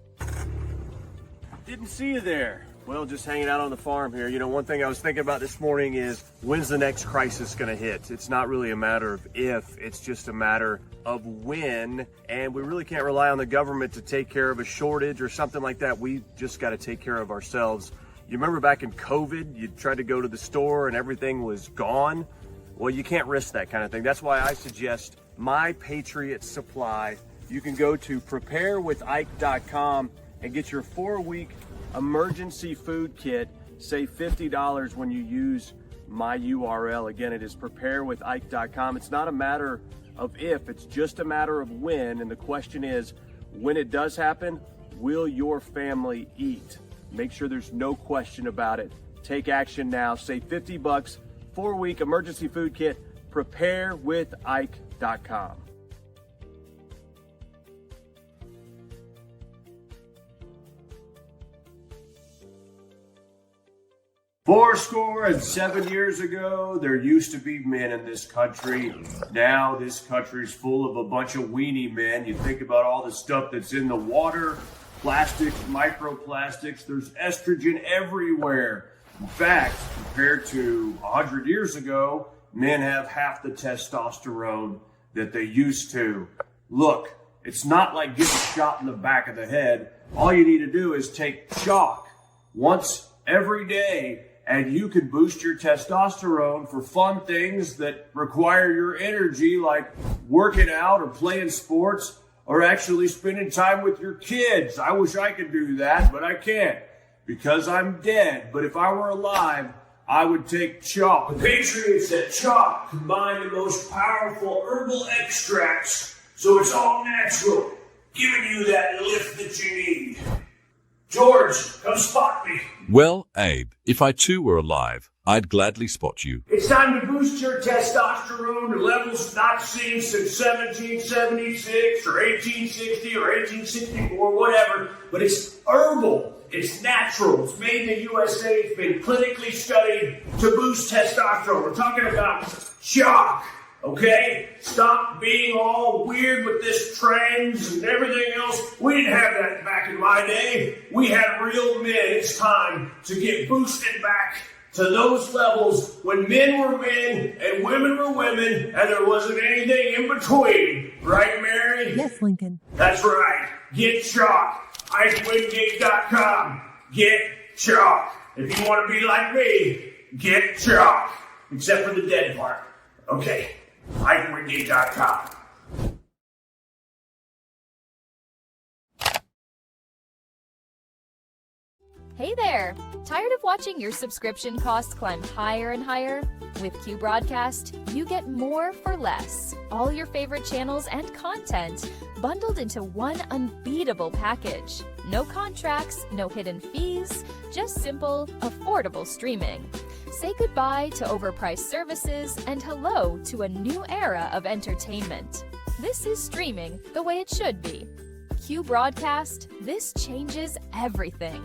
Didn't see you there. Well, just hanging out on the farm here. One thing I was thinking about this morning is, when's the next crisis going to hit? It's not really a matter of if, it's just a matter of when. And we really can't rely on the government to take care of a shortage or something like that. We just got to take care of ourselves. You remember back in COVID, you tried to go to the store and everything was gone? Well, you can't risk that kind of thing. That's why I suggest My Patriot Supply. You can go to preparewithike.com and get your 4-week emergency food kit. Save $50 when you use my URL. Again, it is preparewithike.com. It's not a matter of if. It's just a matter of when. And the question is, when it does happen, will your family eat? Make sure there's no question about it. Take action now. Save $50, 4-week emergency food kit. Preparewithike.com. Fourscore and 7 years ago, there used to be men in this country. Now this country's full of a bunch of weenie men. You think about all the stuff that's in the water, plastics, microplastics, there's estrogen everywhere. In fact, compared to 100 years ago, men have half the testosterone that they used to. Look, it's not like getting shot in the back of the head. All you need to do is take chalk once every day, and you can boost your testosterone for fun things that require your energy, like working out or playing sports or actually spending time with your kids. I wish I could do that, but I can't because I'm dead. But if I were alive, I would take chalk. The Patriots at Chalk combine the most powerful herbal extracts, so it's all natural, giving you that lift that you need. George, come spot me. Well, Abe, if I too were alive, I'd gladly spot you. It's time to boost your testosterone to levels not seen since 1776 or 1860 or 1864, whatever. But it's herbal. It's natural. It's made in the USA. It's been clinically studied to boost testosterone. We're talking about chalk. Okay? Stop being all weird with this trends and everything else. We didn't have that back in my day. We had real men. It's time to get boosted back to those levels when men were men and women were women and there wasn't anything in between. Right, Mary? Yes, Lincoln. That's right. Get chalk. IceWingate.com. Get chalk. If you want to be like me, get chalk. Except for the dead part. Okay. IceWingate.com. Hey there! Tired of watching your subscription costs climb higher and higher? With Q Broadcast, you get more for less. All your favorite channels and content bundled into one unbeatable package. No contracts, no hidden fees, just simple, affordable streaming. Say goodbye to overpriced services and hello to a new era of entertainment. This is streaming the way it should be. Q Broadcast, this changes everything.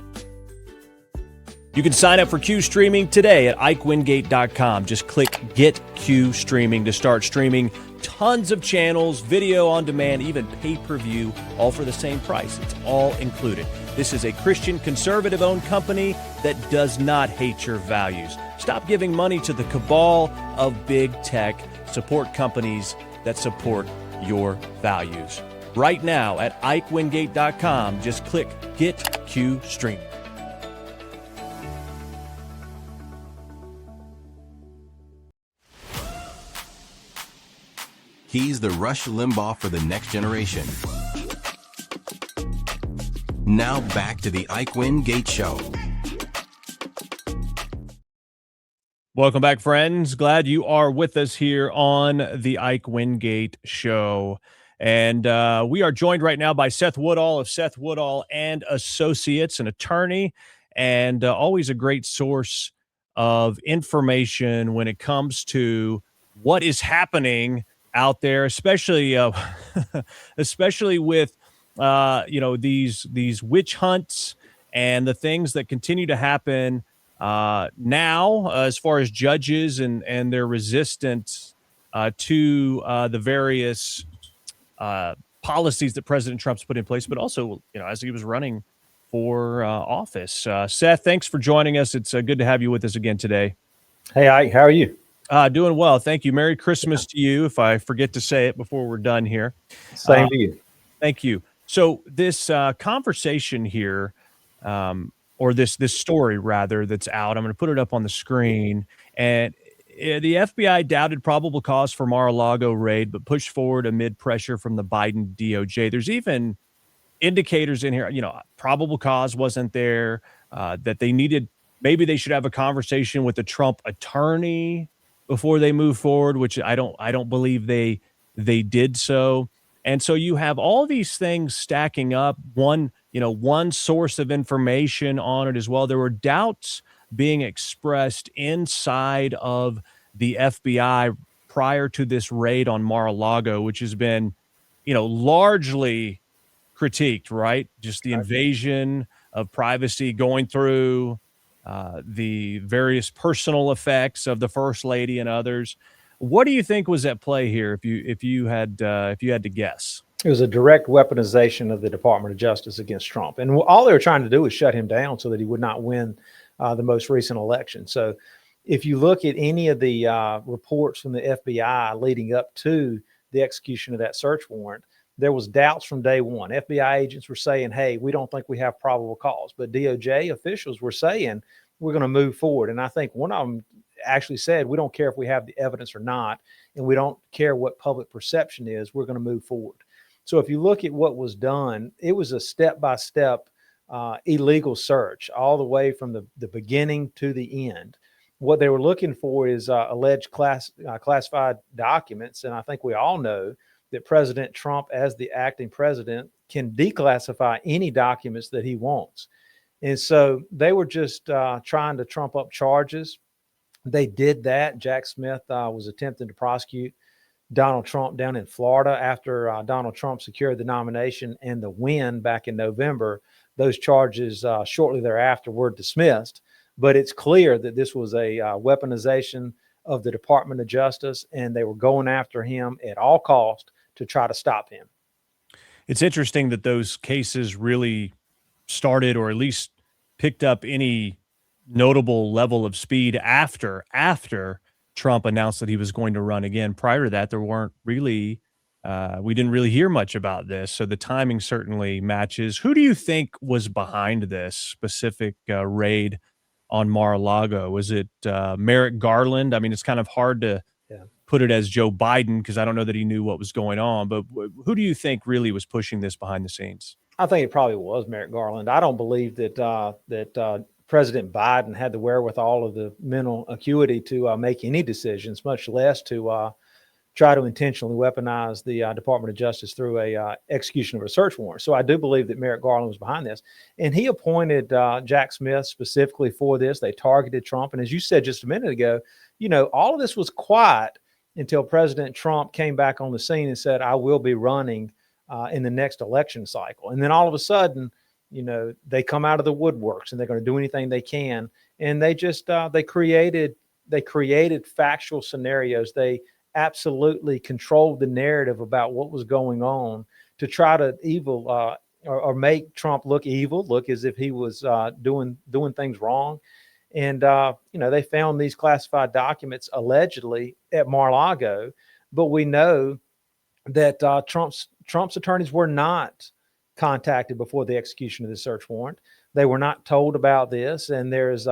You can sign up for Q Streaming today at IkeWingate.com. Just click Get Q Streaming to start streaming tons of channels, video on demand, even pay-per-view, all for the same price. It's all included. This is a Christian conservative-owned company that does not hate your values. Stop giving money to the cabal of big tech. Support companies that support your values. Right now at IkeWingate.com, just click Get Q Streaming. He's the Rush Limbaugh for the next generation. Now back to the Ike Wingate Show. Welcome back, friends. Glad you are with us here on the Ike Wingate Show. And we are joined right now by Seth Woodall of Seth Woodall and Associates, an attorney, and always a great source of information when it comes to what is happening out there, especially especially with these witch hunts and the things that continue to happen now as far as judges and their resistance to the various policies that President Trump's put in place, but also as he was running for office. Seth, thanks for joining us. It's good to have you with us again today. Hey, Ike, how are you? Doing well. Thank you. Merry Christmas to you, if I forget to say it before we're done here. Same to you. Thank you. So this conversation here, or this story rather, that's out, I'm going to put it up on the screen. And the FBI doubted probable cause for Mara-lago raid, but pushed forward amid pressure from the Biden DOJ. There's even indicators in here, probable cause wasn't there, that they needed, maybe they should have a conversation with the Trump attorney before they move forward, which I don't believe they they did so. And so you have all these things stacking up, one source of information on it as well. There were doubts being expressed inside of the FBI prior to this raid on Mar-a-Lago, which has been, largely critiqued, right? Just the invasion of privacy going through the various personal effects of the First Lady and others. What do you think was at play here, if you had to guess? It was a direct weaponization of the Department of Justice against Trump. And all they were trying to do was shut him down so that he would not win the most recent election. So if you look at any of the reports from the FBI leading up to the execution of that search warrant, there was doubts from day one. FBI agents were saying, hey, we don't think we have probable cause. But DOJ officials were saying, we're going to move forward. And I think one of them actually said, we don't care if we have the evidence or not, and we don't care what public perception is, we're going to move forward. So if you look at what was done, it was a step-by-step illegal search all the way from the beginning to the end. What they were looking for is alleged classified documents. And I think we all know that President Trump, as the acting president, can declassify any documents that he wants. And so they were just trying to trump up charges. They did that. Jack Smith was attempting to prosecute Donald Trump down in Florida after Donald Trump secured the nomination and the win back in November. Those charges shortly thereafter were dismissed. But it's clear that this was a weaponization of the Department of Justice, and they were going after him at all cost to try to stop him. It's interesting that those cases really started, or at least picked up any notable level of speed after Trump announced that he was going to run again. Prior to that, there weren't really, we didn't really hear much about this. So the timing certainly matches. Who do you think was behind this specific raid on Mar-a-Lago? Was it Merrick Garland? I mean, it's kind of hard to put it as Joe Biden because I don't know that he knew what was going on. But who do you think really was pushing this behind the scenes? I think it probably was Merrick Garland. I don't believe that President Biden had the wherewithal of the mental acuity to make any decisions, much less to try to intentionally weaponize the Department of Justice through a execution of a search warrant. So I do believe that Merrick Garland was behind this. And he appointed Jack Smith specifically for this. They targeted Trump. And as you said just a minute ago, all of this was quiet until President Trump came back on the scene and said, I will be running in the next election cycle. And then all of a sudden, they come out of the woodworks and they're going to do anything they can. And they just, they created factual scenarios. They absolutely controlled the narrative about what was going on to try to or make Trump look evil, look as if he was doing things wrong. And, they found these classified documents allegedly at Mar-a-Lago, but we know that Trump's attorneys were not contacted before the execution of the search warrant. They were not told about this. And there's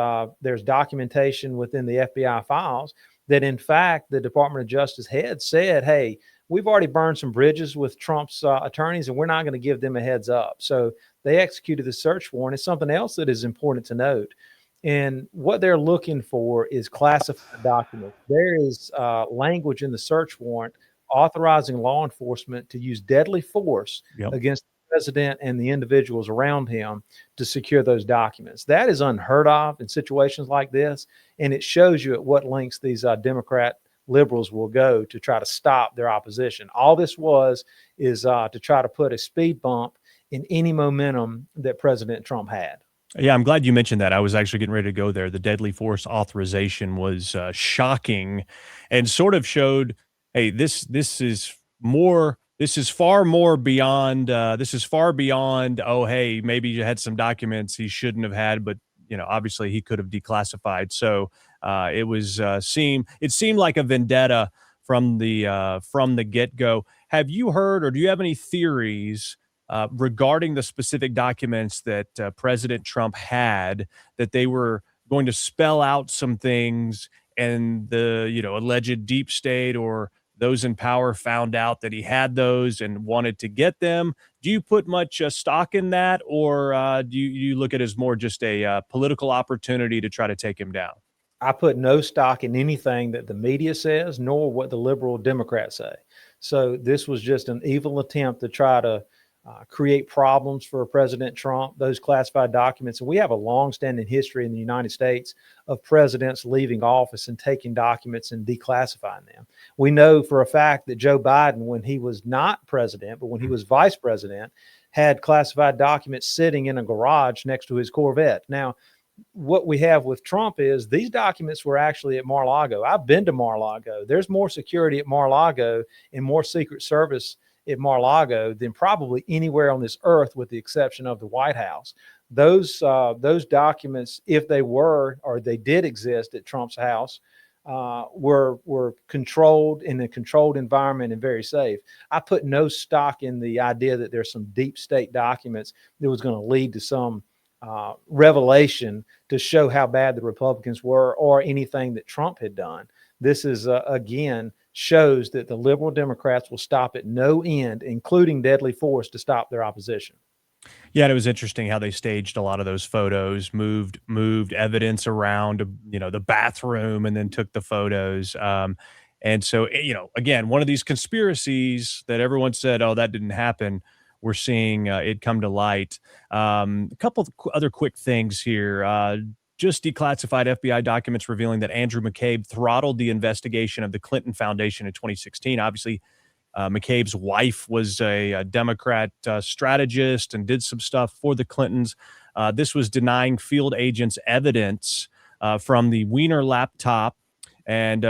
documentation within the FBI files that in fact, the Department of Justice head said, hey, we've already burned some bridges with Trump's attorneys and we're not going to give them a heads up. So they executed the search warrant. It's something else that is important to note. And what they're looking for is classified documents. There is language in the search warrant authorizing law enforcement to use deadly force against the president and the individuals around him to secure those documents. That is unheard of in situations like this. And it shows you at what lengths these Democrat liberals will go to try to stop their opposition. All this is to try to put a speed bump in any momentum that President Trump had. Yeah, I'm glad you mentioned that. I was actually getting ready to go there. The deadly force authorization was shocking and sort of showed, hey, this is far beyond, oh, hey, maybe you had some documents he shouldn't have had, but, obviously he could have declassified. So it seemed like a vendetta from the get-go. Have you heard, or do you have any theories regarding the specific documents that President Trump had, that they were going to spell out some things and the, alleged deep state or those in power found out that he had those and wanted to get them? Do you put much stock in that, or do you look at it as more just a political opportunity to try to take him down? I put no stock in anything that the media says, nor what the liberal Democrats say. So this was just an evil attempt to try to create problems for President Trump, those classified documents. And we have a longstanding history in the United States of presidents leaving office and taking documents and declassifying them. We know for a fact that Joe Biden, when he was not president, but when he was vice president, had classified documents sitting in a garage next to his Corvette. Now, what we have with Trump is these documents were actually at Mar-a-Lago. I've been to Mar-a-Lago. There's more security at Mar-a-Lago and more Secret Service at Mar-a-Lago than probably anywhere on this earth, with the exception of the White House. Those documents, if they were or they did exist at Trump's house, were controlled in a controlled environment and very safe. I put no stock in the idea that there's some deep state documents that was going to lead to some revelation to show how bad the Republicans were or anything that Trump had done. This is, again, shows that the liberal Democrats will stop at no end, including deadly force, to stop their opposition. Yeah, and it was interesting how they staged a lot of those photos, moved evidence around, the bathroom, and then took the photos. And so, again, one of these conspiracies that everyone said, oh, that didn't happen, we're seeing it come to light. A couple of other quick things here. Just declassified FBI documents revealing that Andrew McCabe throttled the investigation of the Clinton Foundation in 2016. Obviously, McCabe's wife was a Democrat strategist and did some stuff for the Clintons. This was denying field agents evidence from the Weiner laptop and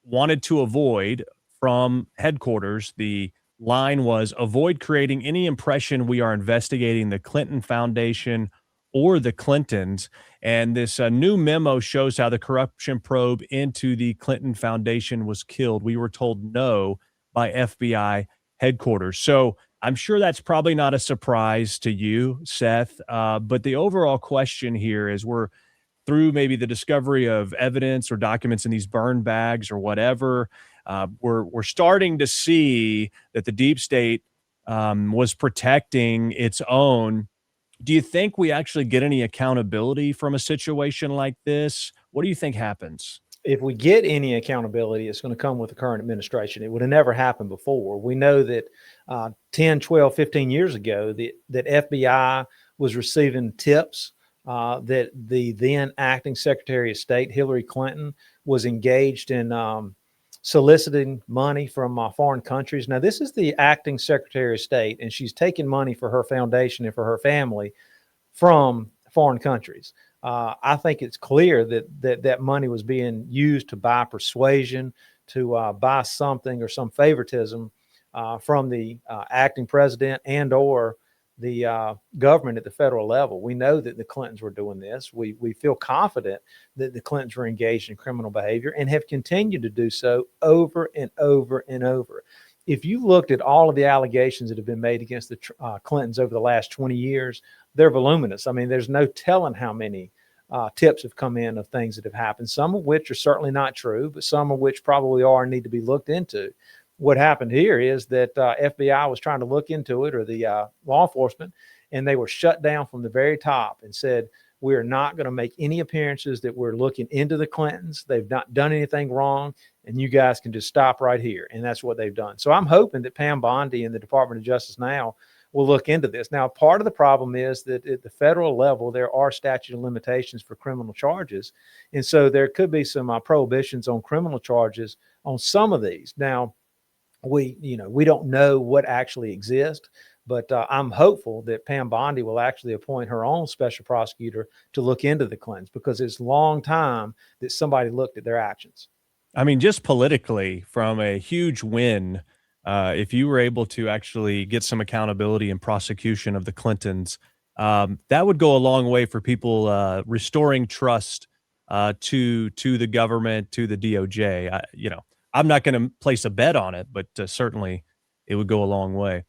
wanted to avoid from headquarters. The line was, avoid creating any impression we are investigating the Clinton Foundation or the Clintons. And this new memo shows how the corruption probe into the Clinton Foundation was killed. We were told no by FBI headquarters. So I'm sure that's probably not a surprise to you, Seth. But the overall question here is, we're through maybe the discovery of evidence or documents in these burn bags or whatever. We're starting to see that the deep state was protecting its own. Do you think we actually get any accountability from a situation like this? What do you think happens? If we get any accountability, it's going to come with the current administration. It would have never happened before. We know that 10, 12, 15 years ago, that FBI was receiving tips that the then acting Secretary of State, Hillary Clinton, was engaged in soliciting money from foreign countries. Now, this is the acting Secretary of State, and she's taking money for her foundation and for her family from foreign countries. I think it's clear that money was being used to buy persuasion, to buy something or some favoritism from the acting president and or the government at the federal level. We know that the Clintons were doing this. We feel confident that the Clintons were engaged in criminal behavior and have continued to do so over and over and over. If you looked at all of the allegations that have been made against the Clintons over the last 20 years, they're voluminous. I mean, there's no telling how many tips have come in of things that have happened, some of which are certainly not true, but some of which probably are and need to be looked into. What happened here is that FBI was trying to look into it, or the law enforcement, and they were shut down from the very top and said, we are not going to make any appearances that we're looking into the Clintons. They've not done anything wrong, and you guys can just stop right here. And that's what they've done. So I'm hoping that Pam Bondi and the Department of Justice now will look into this. Now, part of the problem is that at the federal level, there are statute of limitations for criminal charges. And so there could be some prohibitions on criminal charges on some of these. Now, we don't know what actually exists, but I'm hopeful that Pam Bondi will actually appoint her own special prosecutor to look into the Clintons, because it's a long time that somebody looked at their actions. I mean, just politically, from a huge win, if you were able to actually get some accountability and prosecution of the Clintons, that would go a long way for people restoring trust to the government, to the DOJ. I'm not going to place a bet on it, but certainly it would go a long way.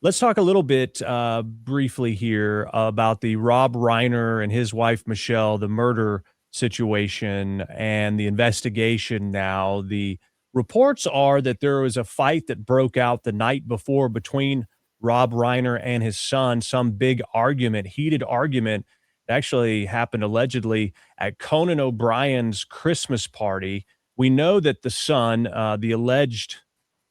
Let's talk a little bit briefly here about the Rob Reiner and his wife, Michelle, the murder situation and the investigation now. The reports are that there was a fight that broke out the night before between Rob Reiner and his son, some big argument, heated argument that actually happened allegedly at Conan O'Brien's Christmas party. We know that the son, the alleged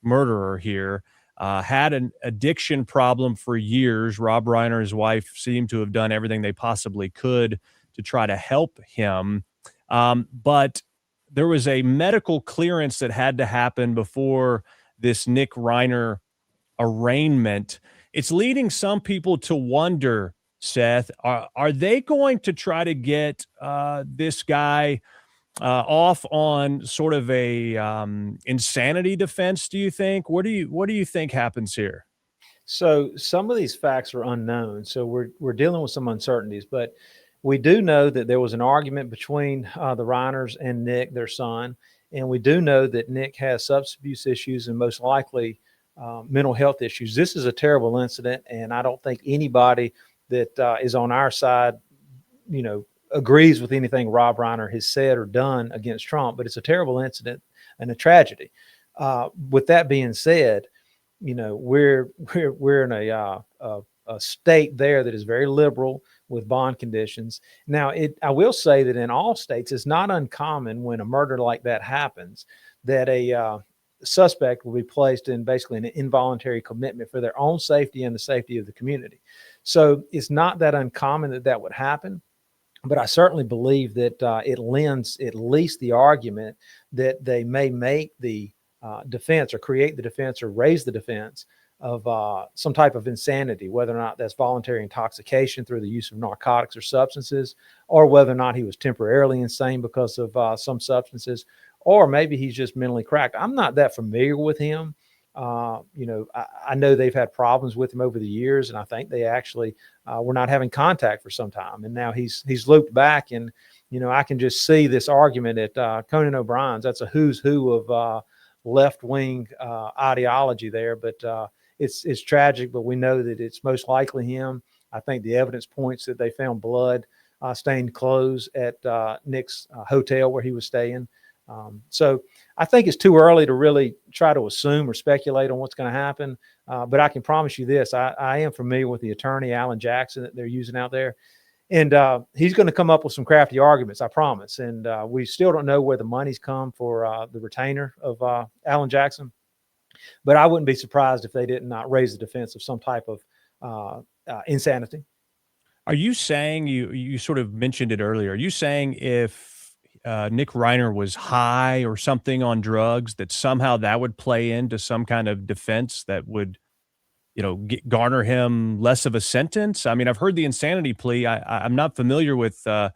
murderer here, had an addiction problem for years. Rob Reiner, his wife, seemed to have done everything they possibly could to try to help him. But there was a medical clearance that had to happen before this Nick Reiner arraignment. It's leading some people to wonder, Seth, are they going to try to get this guy off on sort of a insanity defense? Do you think? What do you think happens here? So some of these facts are unknown. So we're dealing with some uncertainties, but we do know that there was an argument between the Reiners and Nick, their son, and we do know that Nick has substance abuse issues and most likely mental health issues. This is a terrible incident, and I don't think anybody that is on our side, agrees with anything Rob Reiner has said or done against Trump. But it's a terrible incident and a tragedy. With that being said, we're in a state there that is very liberal with bond conditions. Now, I will say that in all states, it's not uncommon when a murder like that happens that a suspect will be placed in basically an involuntary commitment for their own safety and the safety of the community. So it's not that uncommon that would happen. But I certainly believe that it lends at least the argument that they may make the defense or create the defense or raise the defense of some type of insanity, whether or not that's voluntary intoxication through the use of narcotics or substances, or whether or not he was temporarily insane because of some substances, or maybe he's just mentally cracked. I'm not that familiar with him. I know they've had problems with him over the years, and I think they actually were not having contact for some time. And now he's looped back, and I can just see this argument at Conan O'Brien's. That's a who's who of left wing ideology there, but it's tragic. But we know that it's most likely him. I think the evidence points that they found blood stained clothes at Nick's hotel where he was staying. So I think it's too early to really try to assume or speculate on what's going to happen. But I can promise you this, I am familiar with the attorney, Alan Jackson, that they're using out there. And he's going to come up with some crafty arguments, I promise. And we still don't know where the money's come for the retainer of Alan Jackson. But I wouldn't be surprised if they did not raise the defense of some type of insanity. Are you saying, you sort of mentioned it earlier, are you saying if Nick Reiner was high or something on drugs, that somehow that would play into some kind of defense that would, garner him less of a sentence? I mean, I've heard the insanity plea. I'm not familiar with, the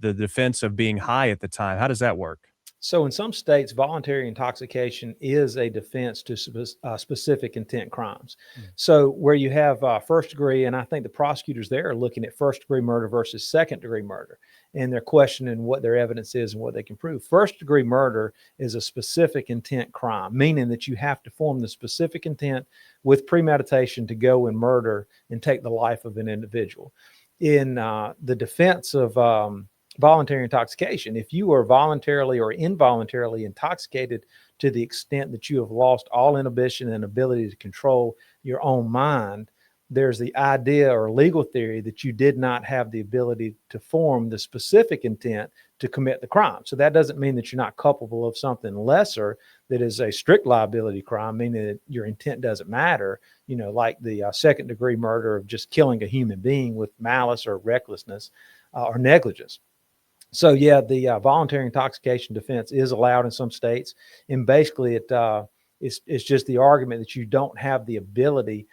defense of being high at the time. How does that work? So in some states, voluntary intoxication is a defense to specific intent crimes. So where you have first degree, and I think the prosecutors there are looking at first degree murder versus second degree murder, and they're questioning what their evidence is and what they can prove. First degree murder is a specific intent crime, meaning that you have to form the specific intent with premeditation to go and murder and take the life of an individual. In the defense of voluntary intoxication, if you are voluntarily or involuntarily intoxicated to the extent that you have lost all inhibition and ability to control your own mind, there's the idea or legal theory that you did not have the ability to form the specific intent to commit the crime. So that doesn't mean that you're not culpable of something lesser that is a strict liability crime, meaning that your intent doesn't matter, like the second degree murder of just killing a human being with malice or recklessness or negligence. So yeah, the voluntary intoxication defense is allowed in some states, and basically it's just the argument that you don't have the ability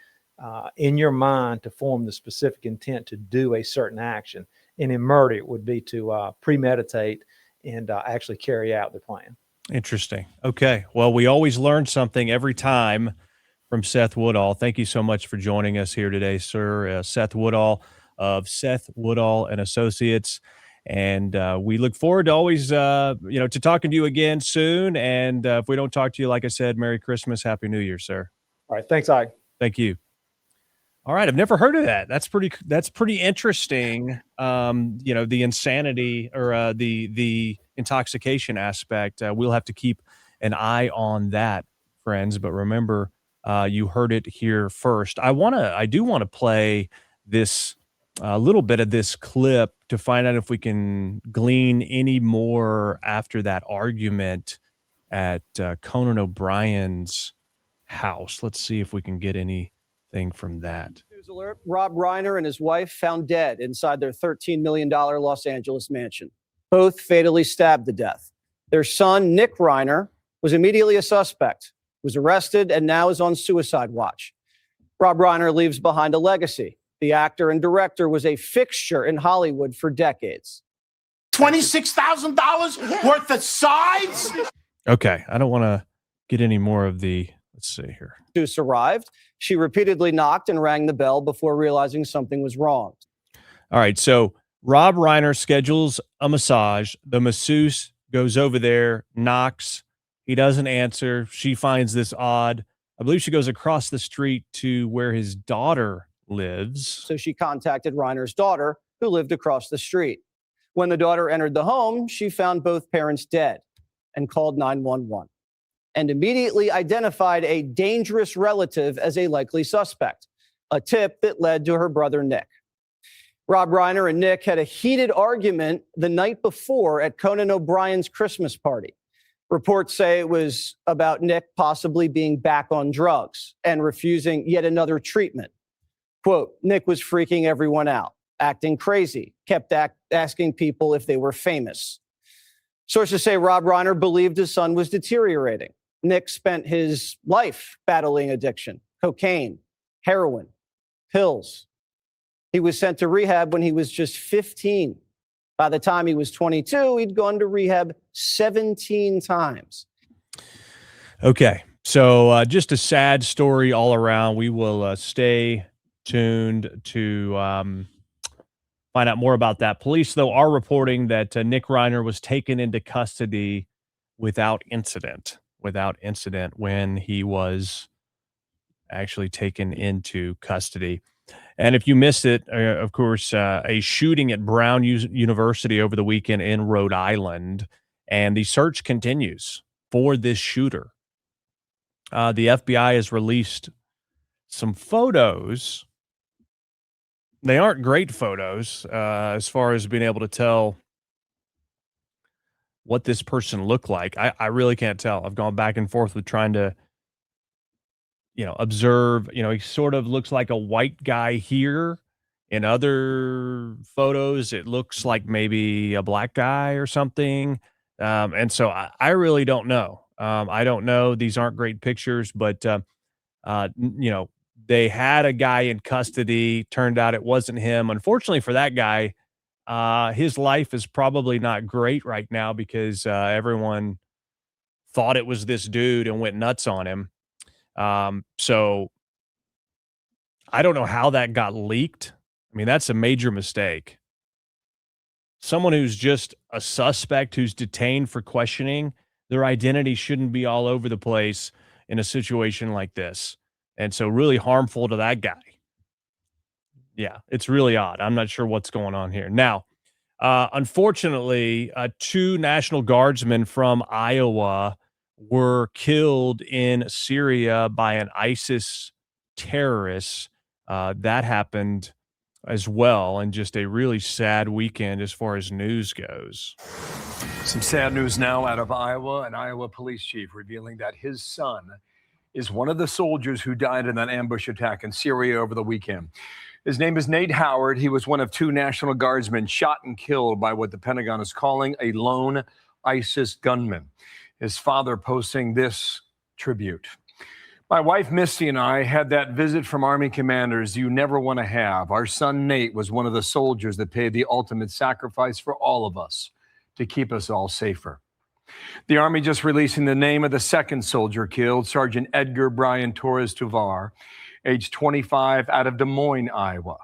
in your mind to form the specific intent to do a certain action. And in murder, it would be to premeditate and actually carry out the plan. Interesting. Okay. Well, we always learn something every time from Seth Woodall. Thank you so much for joining us here today, sir. Seth Woodall of Seth Woodall and Associates. And we look forward to always, to talking to you again soon. And if we don't talk to you, like I said, Merry Christmas, Happy New Year, sir. All right. Thanks, Ike. Thank you. All right. I've never heard of that. That's pretty interesting. The insanity or the intoxication aspect. We'll have to keep an eye on that, friends. But remember, you heard it here first. I do want to play this a little bit of this clip to find out if we can glean any more after that argument at Conan O'Brien's house. Let's see if we can get anything from that. News alert. Rob Reiner and his wife found dead inside their $13 million Los Angeles mansion, both fatally stabbed to death. Their son, Nick Reiner, was immediately a suspect, was arrested, and now is on suicide watch. Rob Reiner leaves behind a legacy. The actor and director was a fixture in Hollywood for decades. $26,000 worth of sides? Okay, I don't want to get any more of the, let's see here. Masseuse arrived. She repeatedly knocked and rang the bell before realizing something was wrong. All right, so Rob Reiner schedules a massage. The masseuse goes over there, knocks. He doesn't answer. She finds this odd. I believe she goes across the street to where his daughter lives. So she contacted Reiner's daughter, who lived across the street. When the daughter entered the home, she found both parents dead and called 911 and immediately identified a dangerous relative as a likely suspect, a tip that led to her brother, Nick. Rob Reiner and Nick had a heated argument the night before at Conan O'Brien's Christmas party. Reports say it was about Nick possibly being back on drugs and refusing yet another treatment. Quote, Nick was freaking everyone out, acting crazy, kept asking people if they were famous. Sources say Rob Reiner believed his son was deteriorating. Nick spent his life battling addiction, cocaine, heroin, pills. He was sent to rehab when he was just 15. By the time he was 22, he'd gone to rehab 17 times. Okay, so just a sad story all around. We will stay tuned to find out more about that. Police, though, are reporting that Nick Reiner was taken into custody without incident when he was actually taken into custody. And if you missed it, of course, a shooting at Brown University over the weekend in Rhode Island, and the search continues for this shooter. The FBI has released some photos. They aren't great photos as far as being able to tell what this person looked like. I really can't tell. I've gone back and forth with trying to observe. He sort of looks like a white guy here. In other photos, it looks like maybe a black guy or something. And so I really don't know. I don't know. These aren't great pictures, but, they had a guy in custody. Turned out it wasn't him. Unfortunately for that guy, his life is probably not great right now because everyone thought it was this dude and went nuts on him. So I don't know how that got leaked. I mean, that's a major mistake. Someone who's just a suspect who's detained for questioning, their identity shouldn't be all over the place in a situation like this. And so really harmful to that guy. Yeah, it's really odd. I'm not sure what's going on here. Now, unfortunately, 2 National Guardsmen from Iowa were killed in Syria by an ISIS terrorist. That happened as well, and just a really sad weekend as far as news goes. Some sad news now out of Iowa. An Iowa police chief revealing that his son is one of the soldiers who died in that ambush attack in Syria over the weekend. His name is Nate Howard. He was one of 2 National Guardsmen shot and killed by what the Pentagon is calling a lone ISIS gunman. His father posting this tribute. My wife, Misty, and I had that visit from Army commanders you never want to have. Our son, Nate, was one of the soldiers that paid the ultimate sacrifice for all of us to keep us all safer. The Army just releasing the name of the second soldier killed, Sergeant Edgar Brian Torres Tovar, age 25, out of Des Moines, Iowa.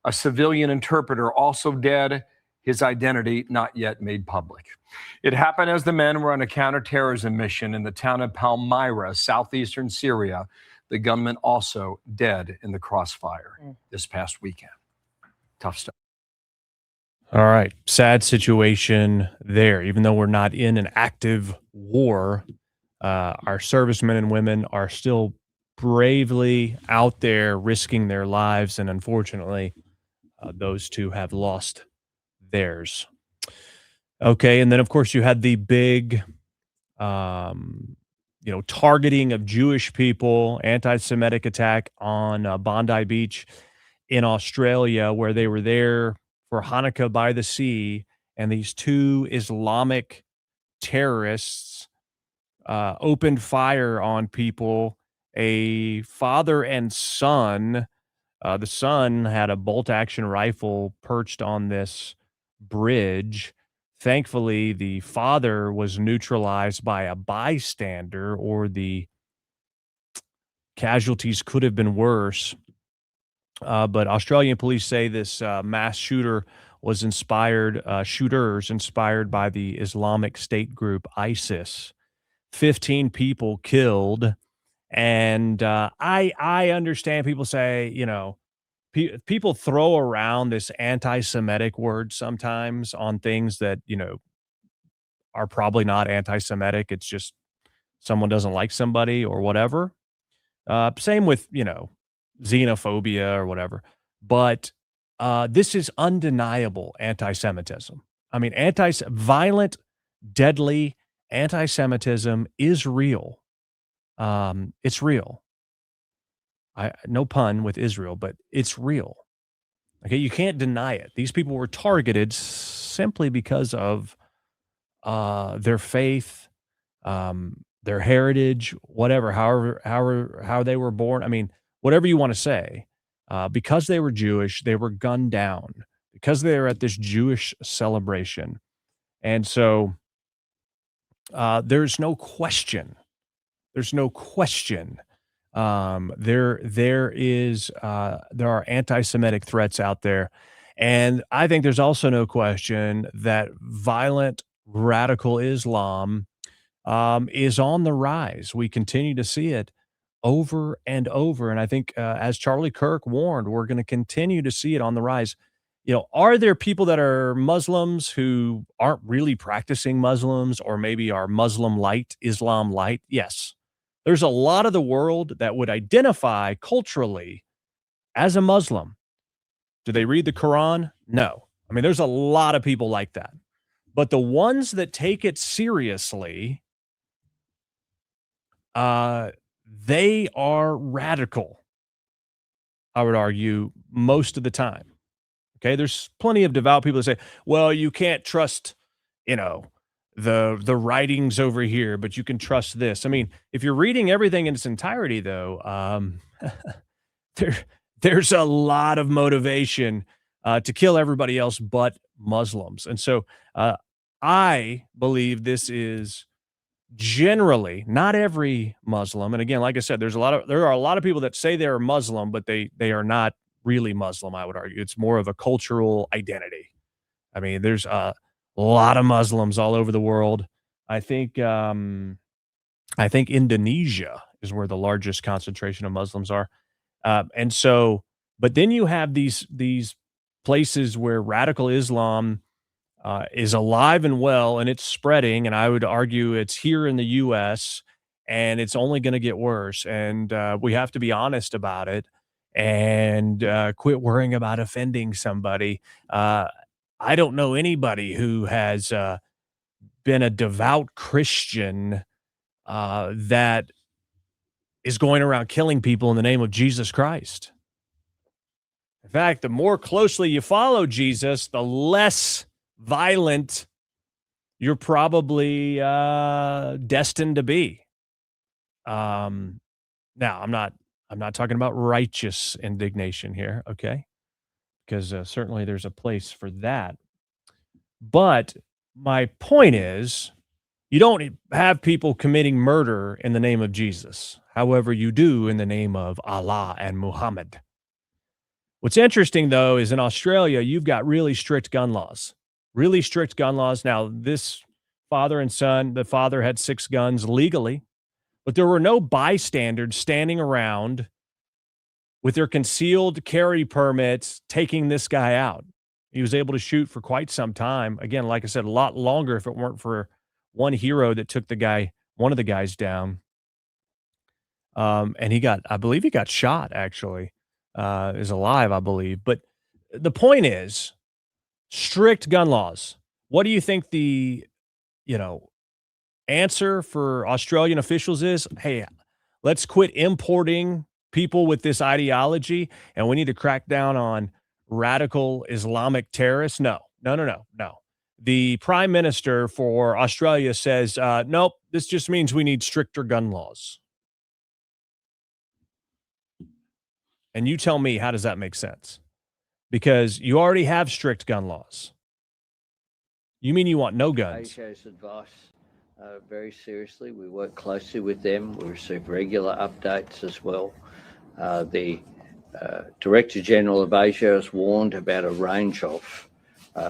A civilian interpreter also dead, his identity not yet made public. It happened as the men were on a counterterrorism mission in the town of Palmyra, southeastern Syria. The gunman also dead in the crossfire this past weekend. Tough stuff. All right. Sad situation there. Even though we're not in an active war, our servicemen and women are still bravely out there risking their lives. And unfortunately, those 2 have lost theirs. Okay. And then, of course, you had the big targeting of Jewish people, anti-Semitic attack on Bondi Beach in Australia, where they were there for Hanukkah by the sea, and these two Islamic terrorists opened fire on people, a father and son. The son had a bolt-action rifle perched on this bridge. Thankfully, the father was neutralized by a bystander, or the casualties could have been worse. But Australian police say this mass shooter was shooters inspired by the Islamic State group ISIS. 15 people killed. And I understand people say, people throw around this anti-Semitic word sometimes on things that, are probably not anti-Semitic. It's just someone doesn't like somebody or whatever. Same with, xenophobia or whatever. But this is undeniable anti-Semitism. I mean, violent, deadly anti-Semitism is real. It's real. No pun with Israel, but it's real. Okay, you can't deny it. These people were targeted simply because of their faith, their heritage, whatever, how they were born. I mean, whatever you want to say. Because they were Jewish, they were gunned down because they were at this Jewish celebration. And so there's no question. There's no question. There are anti-Semitic threats out there. And I think there's also no question that violent radical Islam is on the rise. We continue to see it over and over. And I think, as Charlie Kirk warned, we're going to continue to see it on the rise. Are there people that are Muslims who aren't really practicing Muslims, or maybe are Muslim light, Islam light? Yes. There's a lot of the world that would identify culturally as a Muslim. Do they read the Quran? No. I mean, there's a lot of people like that. But the ones that take it seriously, they are radical, I would argue, most of the time. Okay, there's plenty of devout people that say, well, you can't trust, the writings over here, but you can trust this. I mean, if you're reading everything in its entirety, though, there's a lot of motivation to kill everybody else but Muslims. And so I believe this is generally not every Muslim. And again, like I said, there are a lot of people that say they're Muslim, but they are not really Muslim, I would argue. It's more of a cultural identity. I mean, there's a lot of Muslims all over the world. I think Indonesia is where the largest concentration of Muslims are. And so, but then you have these places where radical Islam is alive and well, and it's spreading. And I would argue it's here in the U.S., and it's only going to get worse. And we have to be honest about it and quit worrying about offending somebody. I don't know anybody who has been a devout Christian that is going around killing people in the name of Jesus Christ. In fact, the more closely you follow Jesus, the less violent you're probably destined to be. Now, I'm not talking about righteous indignation here, okay? Because certainly there's a place for that. But my point is, you don't have people committing murder in the name of Jesus. However, you do in the name of Allah and Muhammad. What's interesting, though, is in Australia, you've got really strict gun laws. Really strict gun laws. Now, this father and son, the father had 6 guns legally, but there were no bystanders standing around with their concealed carry permits taking this guy out. He was able to shoot for quite some time. Again, like I said, a lot longer if it weren't for one hero that took one of the guys down. And I believe he got shot, actually. Is alive, I believe. But the point is, strict gun laws. What do you think the answer for Australian officials is, hey, let's quit importing people with this ideology, and we need to crack down on radical Islamic terrorists? No. The prime minister for Australia says, nope, this just means we need stricter gun laws. And you tell me, how does that make sense? Because you already have strict gun laws. You mean you want no guns? ASIO's advice very seriously. We work closely with them. We receive regular updates as well. The Director General of ASIO has warned about a range of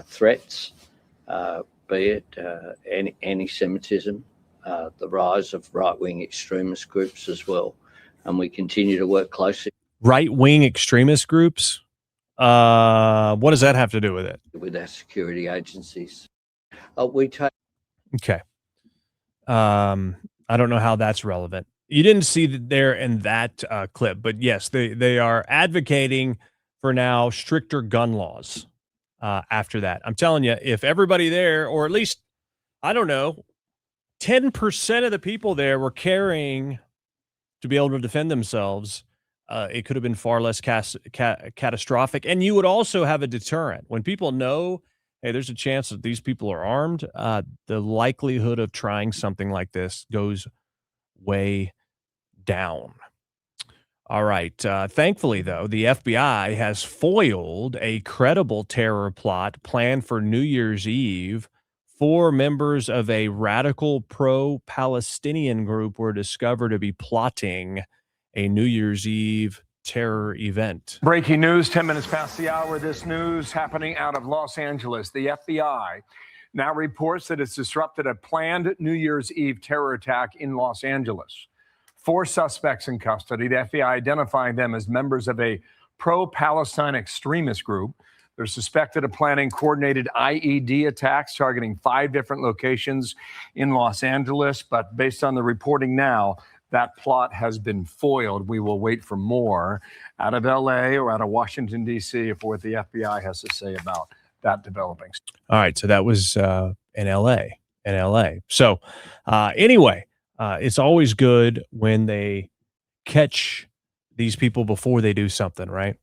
threats, be it anti-Semitism, the rise of right-wing extremist groups as well. And we continue to work closely. Right-wing extremist groups? What does that have to do with it? With our security agencies. We take. Okay. I don't know how that's relevant. You didn't see that there in that clip, but yes, they are advocating for now stricter gun laws after that. I'm telling you, if everybody there, or at least, I don't know, 10% of the people there were carrying to be able to defend themselves, it could have been far less catastrophic. And you would also have a deterrent. When people know, hey, there's a chance that these people are armed, the likelihood of trying something like this goes way down. All right. Thankfully, though, the FBI has foiled a credible terror plot planned for New Year's Eve. 4 members of a radical pro-Palestinian group were discovered to be plotting a New Year's Eve terror event. Breaking news, 10 minutes past the hour. This news happening out of Los Angeles. The FBI now reports that it's disrupted a planned New Year's Eve terror attack in Los Angeles. 4 suspects in custody, the FBI identifying them as members of a pro-Palestine extremist group. They're suspected of planning coordinated IED attacks targeting 5 different locations in Los Angeles. But based on the reporting now, that plot has been foiled. We will wait for more out of LA or out of Washington, D.C. for what the FBI has to say about that developing. All right. So that was in LA. So anyway, it's always good when they catch these people before they do something, right?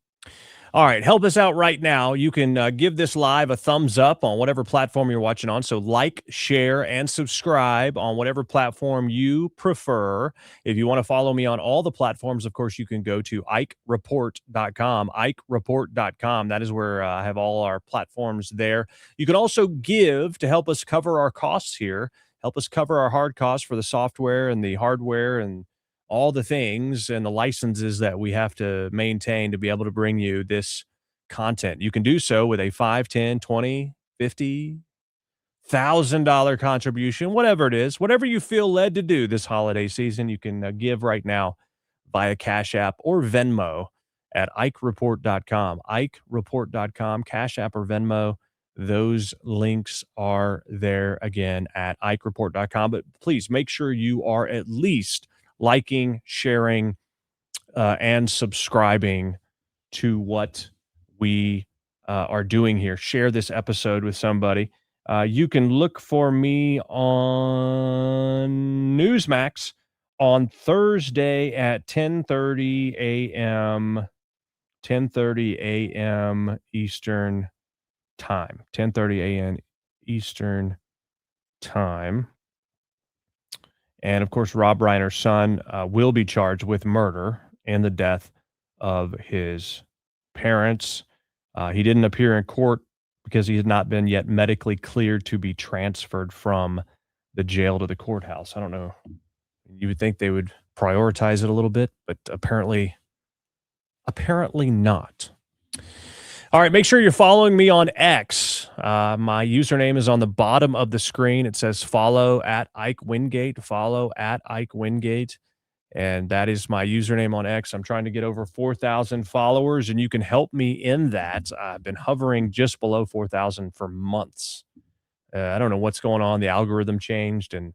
All right, help us out right now. You can give this live a thumbs up on whatever platform you're watching on. So like, share, and subscribe on whatever platform you prefer. If you want to follow me on all the platforms, of course, you can go to IkeReport.com, IkeReport.com. That is where I have all our platforms there. You can also give to help us cover our costs here, help us cover our hard costs for the software and the hardware and all the things and the licenses that we have to maintain to be able to bring you this content. You can do so with a $5, $10, $20, $50,000 contribution, whatever it is, whatever you feel led to do this holiday season. You can give right now via Cash App or Venmo at IkeReport.com, IkeReport.com, Cash App or Venmo. Those links are there again at IkeReport.com. But please make sure you are at least liking, sharing, and subscribing to what we are doing here. Share this episode with somebody. You can look for me on Newsmax on Thursday at 10:30 a.m. Eastern time. 10:30 a.m. Eastern time. And, of course, Rob Reiner's son will be charged with murder in the death of his parents. He didn't appear in court because he had not been yet medically cleared to be transferred from the jail to the courthouse. I don't know. You would think they would prioritize it a little bit, but apparently not. All right, make sure you're following me on X. My username is on the bottom of the screen. It says follow at Ike Wingate, follow at Ike Wingate. And that is my username on X. I'm trying to get over 4,000 followers, and you can help me in that. I've been hovering just below 4,000 for months. I don't know what's going on. The algorithm changed. And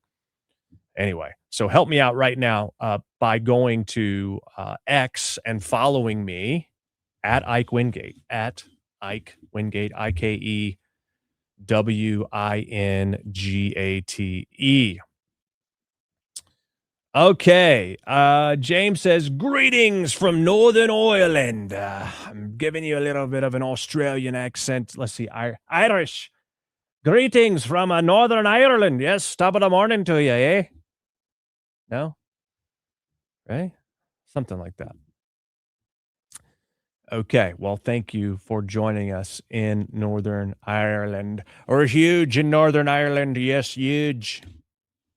anyway, so help me out right now by going to X and following me at Ike Wingate, at Ike Wingate, IKEWINGATE. Okay. James says, greetings from Northern Ireland. I'm giving you a little bit of an Australian accent. Let's see. Irish. Greetings from Northern Ireland. Yes, top of the morning to you, eh? No? Right? Something like that. Okay. Well, thank you for joining us in Northern Ireland. Or huge in Northern Ireland. Yes, huge.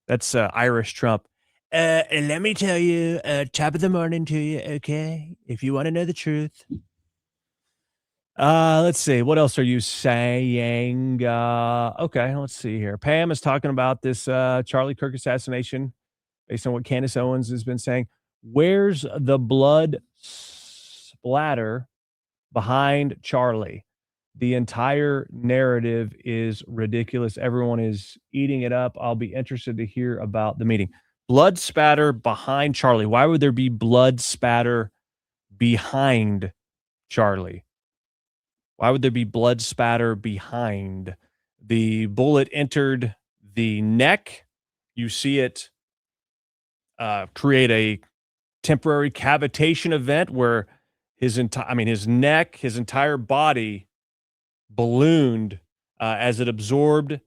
That's Irish Trump. Let me tell you, top of the morning to you, okay? If you want to know the truth. Let's see. What else are you saying? Okay, let's see here. Pam is talking about this Charlie Kirk assassination based on what Candace Owens has been saying. Where's the blood splatter behind Charlie? The entire narrative is ridiculous. Everyone is eating it up. I'll be interested to hear about the meeting. Blood spatter behind Charlie. Why would there be blood spatter behind Charlie? Why would there be blood spatter behind? The bullet entered the neck. You see it create a temporary cavitation event where his neck, his entire body ballooned as it absorbed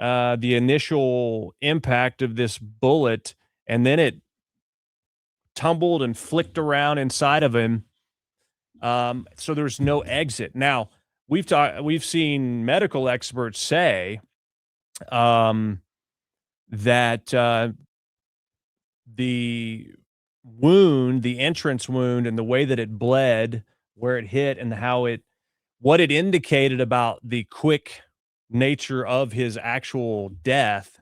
the initial impact of this bullet, and then it tumbled and flicked around inside of him. So there's no exit. Now, we've seen medical experts say that the wound, the entrance wound, and the way that it bled, where it hit, and what it indicated about the quick nature of his actual death,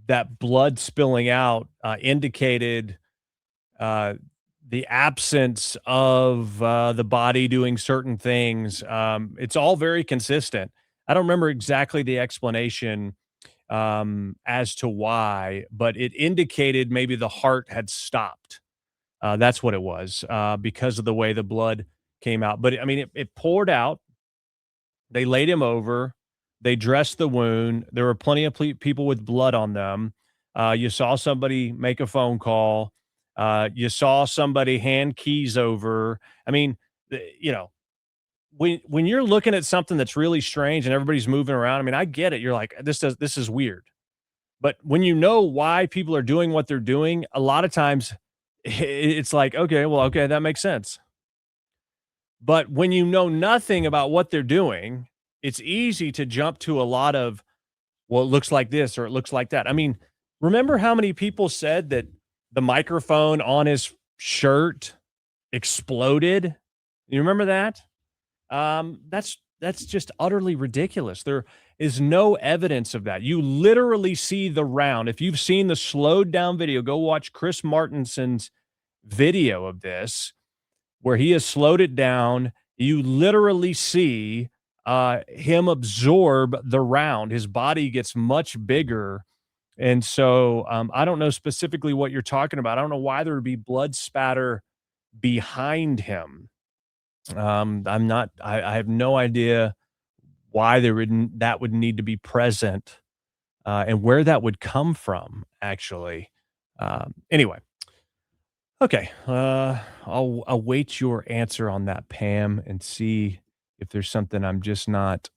that blood spilling out indicated the absence of the body doing certain things. It's all very consistent. I don't remember exactly the explanation as to why, but it indicated maybe the heart had stopped. That's what it was, because of the way the blood came out. But I mean, it poured out. They laid him over. They dressed the wound. There were plenty of people with blood on them. You saw somebody make a phone call. You saw somebody hand keys over. I mean, when you're looking at something that's really strange and everybody's moving around, I mean, I get it. You're like, this is weird. But when you know why people are doing what they're doing, a lot of times it's like, okay, that makes sense. But when you know nothing about what they're doing, it's easy to jump to a lot of, well, it looks like this or it looks like that. I mean, remember how many people said that the microphone on his shirt exploded? You remember that? That's just utterly ridiculous. There is no evidence of that. You literally see the round. If you've seen the slowed down video, go watch Chris Martinson's video of this, where he has slowed it down. You literally see him absorb the round. His body gets much bigger. And so I don't know specifically what you're talking about. I don't know why there would be blood spatter behind him. I have no idea why that would need to be present and where that would come from, actually. Anyway. Okay. I'll await your answer on that, Pam, and see if there's something I'm just not,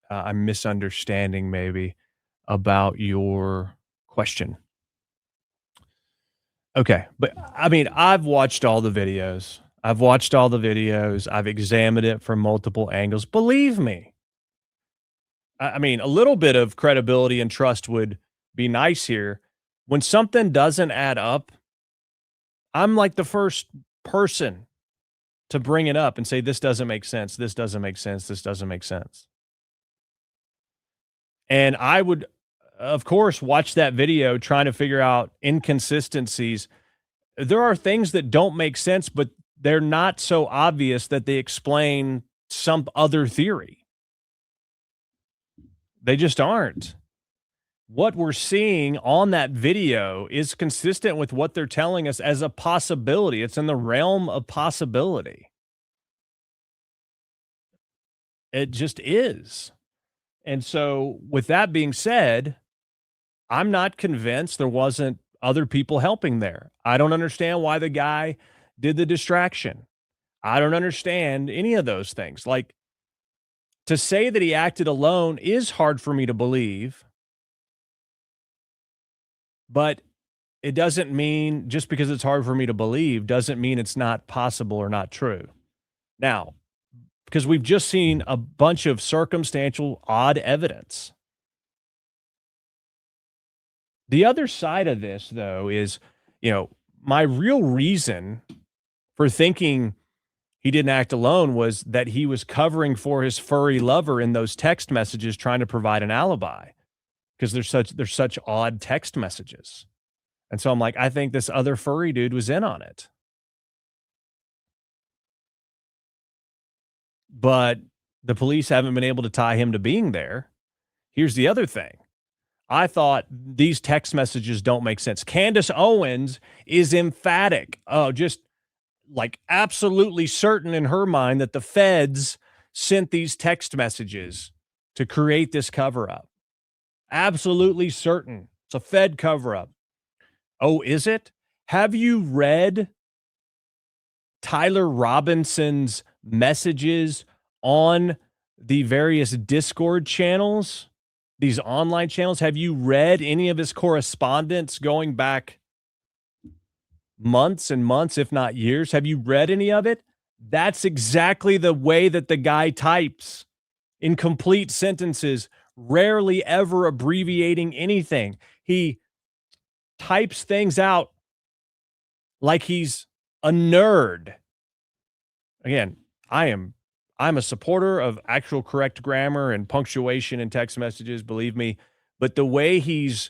I'm misunderstanding maybe about your question. Okay. But I mean, I've watched all the videos. I've examined it from multiple angles. Believe me. I mean, a little bit of credibility and trust would be nice here. When something doesn't add up, I'm like the first person to bring it up and say, this doesn't make sense. This doesn't make sense. This doesn't make sense. And I would, of course, watch that video trying to figure out inconsistencies. There are things that don't make sense, but they're not so obvious that they explain some other theory. They just aren't. What we're seeing on that video is consistent with what they're telling us as a possibility. It's in the realm of possibility. It just is. And so with that being said, I'm not convinced there wasn't other people helping there. I don't understand why the guy did the distraction. I don't understand any of those things. Like, to say that he acted alone is hard for me to believe, but it doesn't mean, just because it's hard for me to believe doesn't mean it's not possible or not true. Now, because we've just seen a bunch of circumstantial odd evidence. The other side of this, though, is, my real reason for thinking he didn't act alone was that he was covering for his furry lover in those text messages, trying to provide an alibi, because there's such odd text messages. And so I'm like, I think this other furry dude was in on it. But the police haven't been able to tie him to being there. Here's the other thing. I thought these text messages don't make sense. Candace Owens is emphatic. Oh, just like absolutely certain in her mind that the feds sent these text messages to create this cover-up. Absolutely certain. It's a Fed cover-up. Oh, is it? Have you read Tyler Robinson's messages on the various Discord channels, these online channels? Have you read any of his correspondence going back months and months, if not years? Have you read any of it? That's exactly the way that the guy types, in complete sentences, rarely ever abbreviating anything. He types things out like he's a nerd. Again, I'm a supporter of actual correct grammar and punctuation in text messages, believe me, but the way he's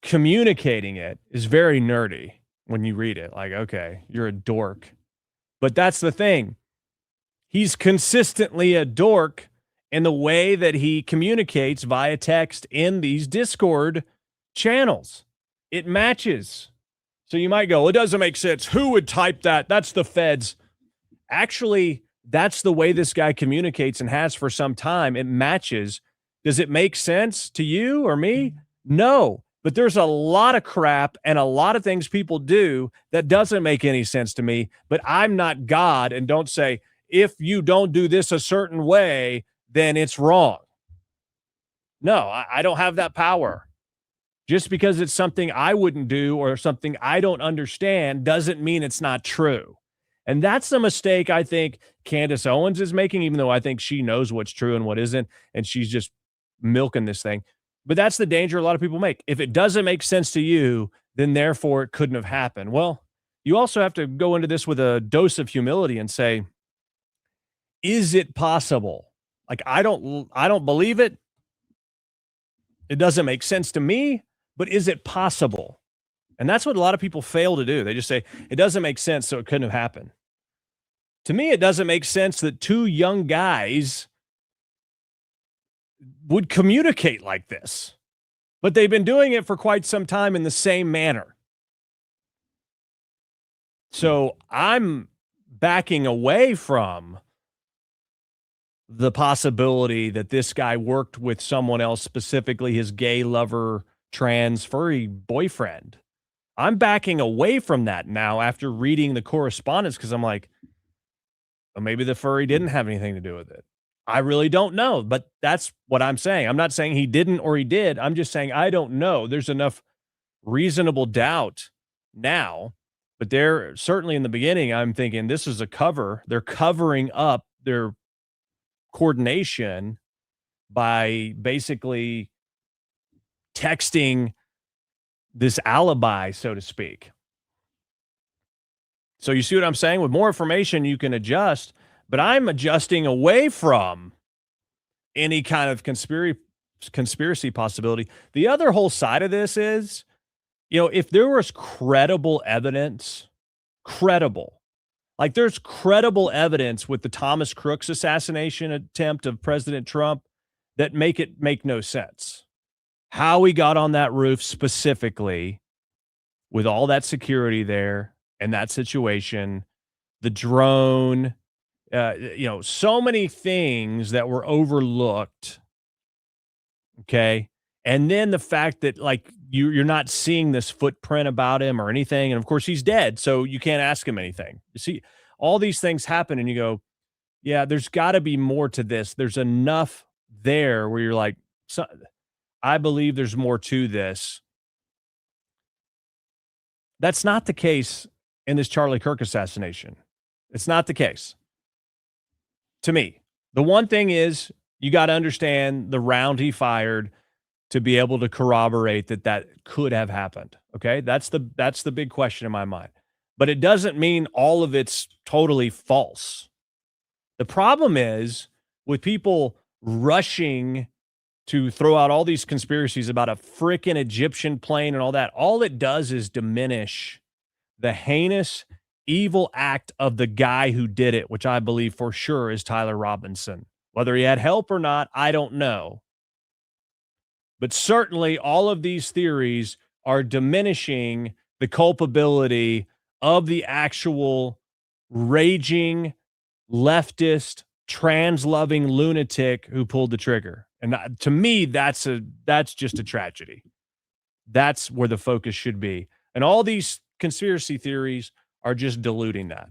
communicating it is very nerdy when you read it. Like, okay, you're a dork. But that's the thing. He's consistently a dork in the way that he communicates via text in these Discord channels. It matches. So you might go, it doesn't make sense. Who would type that? That's the feds. Actually, that's the way this guy communicates and has for some time. It matches. Does it make sense to you or me? No. But there's a lot of crap and a lot of things people do that doesn't make any sense to me. But I'm not God and don't say, if you don't do this a certain way, then it's wrong. No, I don't have that power. Just because it's something I wouldn't do or something I don't understand doesn't mean it's not true. And that's the mistake I think Candace Owens is making, even though I think she knows what's true and what isn't, and she's just milking this thing. But that's the danger a lot of people make. If it doesn't make sense to you, then therefore it couldn't have happened. Well, you also have to go into this with a dose of humility and say, is it possible? Like, I don't believe it. It doesn't make sense to me, but is it possible? And that's what a lot of people fail to do. They just say, it doesn't make sense, so it couldn't have happened. To me, it doesn't make sense that two young guys would communicate like this, but they've been doing it for quite some time in the same manner. So I'm backing away from the possibility that this guy worked with someone else, specifically his gay lover, trans, furry boyfriend. I'm backing away from that now after reading the correspondence, because I'm like, well, maybe the furry didn't have anything to do with it. I really don't know, but that's what I'm saying. I'm not saying he didn't or he did. I'm just saying I don't know. There's enough reasonable doubt now, but they're certainly in the beginning, I'm thinking this is a cover. They're covering up their coordination by basically texting this alibi, so to speak. So you see what I'm saying? With more information, you can adjust, but I'm adjusting away from any kind of conspiracy possibility. The other whole side of this is, if there was credible evidence, like there's credible evidence with the Thomas Crooks assassination attempt of President Trump that make no sense. How he got on that roof specifically with all that security there and that situation, the drone, so many things that were overlooked. Okay. And then the fact that, like, you're not seeing this footprint about him or anything. And of course, he's dead, so you can't ask him anything. You see, all these things happen, and you go, yeah, there's got to be more to this. There's enough there where you're like, so, I believe there's more to this. That's not the case in this Charlie Kirk assassination. It's not the case. To me, the one thing is you got to understand the round he fired to be able to corroborate that could have happened. Okay, that's the big question in my mind. But it doesn't mean all of it's totally false. The problem is with people rushing to throw out all these conspiracies about a freaking Egyptian plane and all that. All it does is diminish the heinous, evil act of the guy who did it, which I believe for sure is Tyler Robinson. Whether he had help or not, I don't know. But certainly all of these theories are diminishing the culpability of the actual raging, leftist, trans-loving lunatic who pulled the trigger. And to me, that's just a tragedy. That's where the focus should be. And all these conspiracy theories are just diluting that.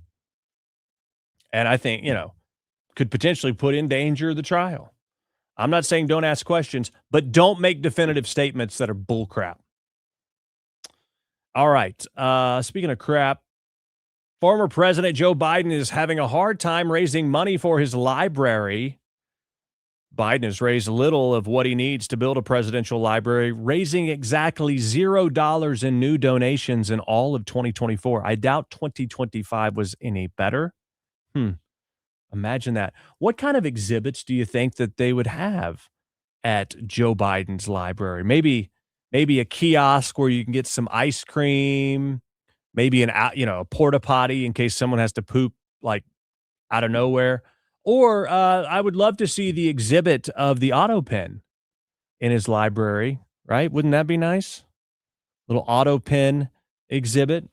And I think, could potentially put in danger the trial. I'm not saying don't ask questions, but don't make definitive statements that are bullcrap. All right. Speaking of crap, former President Joe Biden is having a hard time raising money for his library. Biden has raised little of what he needs to build a presidential library, raising exactly $0 in new donations in all of 2024. I doubt 2025 was any better. Imagine that. What kind of exhibits do you think that they would have at Joe Biden's library? Maybe a kiosk where you can get some ice cream, maybe a porta potty in case someone has to poop like out of nowhere. Or I would love to see the exhibit of the auto pen in his library, right? Wouldn't that be nice? Little auto pen exhibit.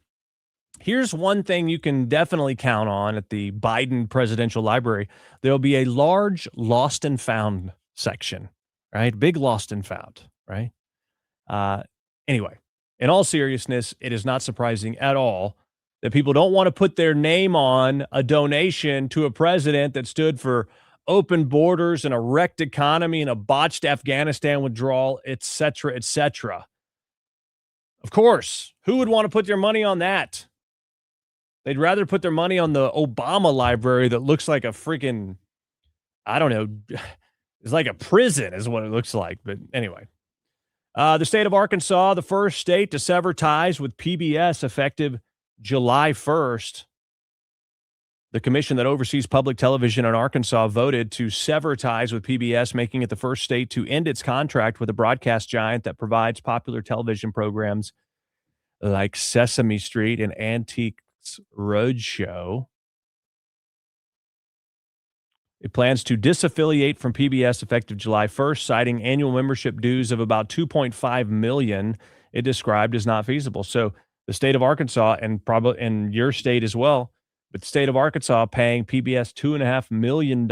Here's one thing you can definitely count on at the Biden Presidential Library. There'll be a large lost and found section, right? Big lost and found, right? Anyway, in all seriousness, it is not surprising at all that people don't want to put their name on a donation to a president that stood for open borders and a wrecked economy and a botched Afghanistan withdrawal, et cetera, et cetera. Of course, who would want to put their money on that? They'd rather put their money on the Obama library that looks like a freaking, I don't know, it's like a prison is what it looks like. But anyway, the state of Arkansas, the first state to sever ties with PBS effective July 1st, the commission that oversees public television in Arkansas voted to sever ties with PBS, making it the first state to end its contract with a broadcast giant that provides popular television programs like Sesame Street and Antiques Roadshow. It plans to disaffiliate from PBS effective July 1st, citing annual membership dues of about $2.5 million. It described as not feasible. So the state of Arkansas, and probably in your state as well, but the state of Arkansas paying PBS $2.5 million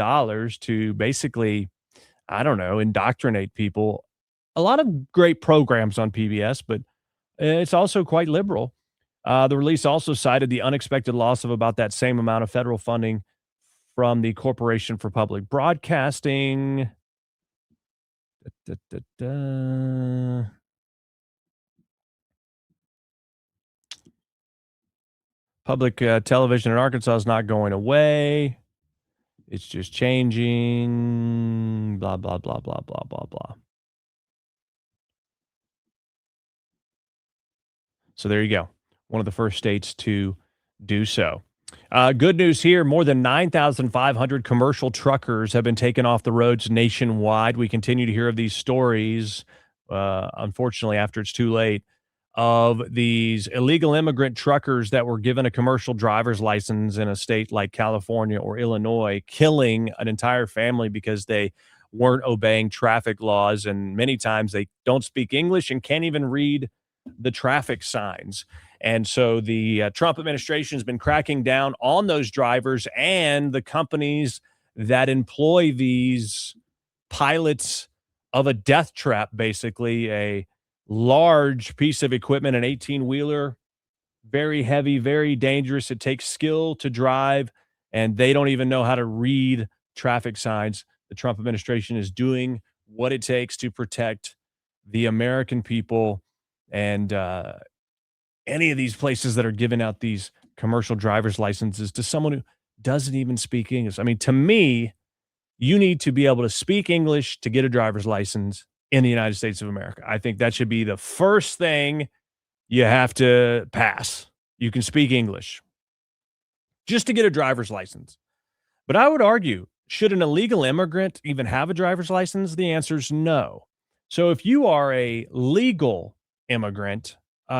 to basically, I don't know, indoctrinate people. A lot of great programs on PBS, but it's also quite liberal. The release also cited the unexpected loss of about that same amount of federal funding from the Corporation for Public Broadcasting. Public television in Arkansas is not going away. It's just changing. Blah, blah, blah, blah, blah, blah, blah. So there you go. One of the first states to do so. Good news here. More than 9,500 commercial truckers have been taken off the roads nationwide. We continue to hear of these stories, unfortunately, after it's too late, of these illegal immigrant truckers that were given a commercial driver's license in a state like California or Illinois, killing an entire family because they weren't obeying traffic laws. And many times they don't speak English and can't even read the traffic signs. And so the Trump administration has been cracking down on those drivers and the companies that employ these pilots of a death trap, basically a large piece of equipment, an 18-wheeler, very heavy, very dangerous. It takes skill to drive, and they don't even know how to read traffic signs. The Trump administration is doing what it takes to protect the American people, and any of these places that are giving out these commercial driver's licenses to someone who doesn't even speak English. I mean, to me, you need to be able to speak English to get a driver's license in the United States of America. I think that should be the first thing you have to pass. You can speak English just to get a driver's license. But I would argue, should an illegal immigrant even have a driver's license? The answer is no. So if you are a legal immigrant,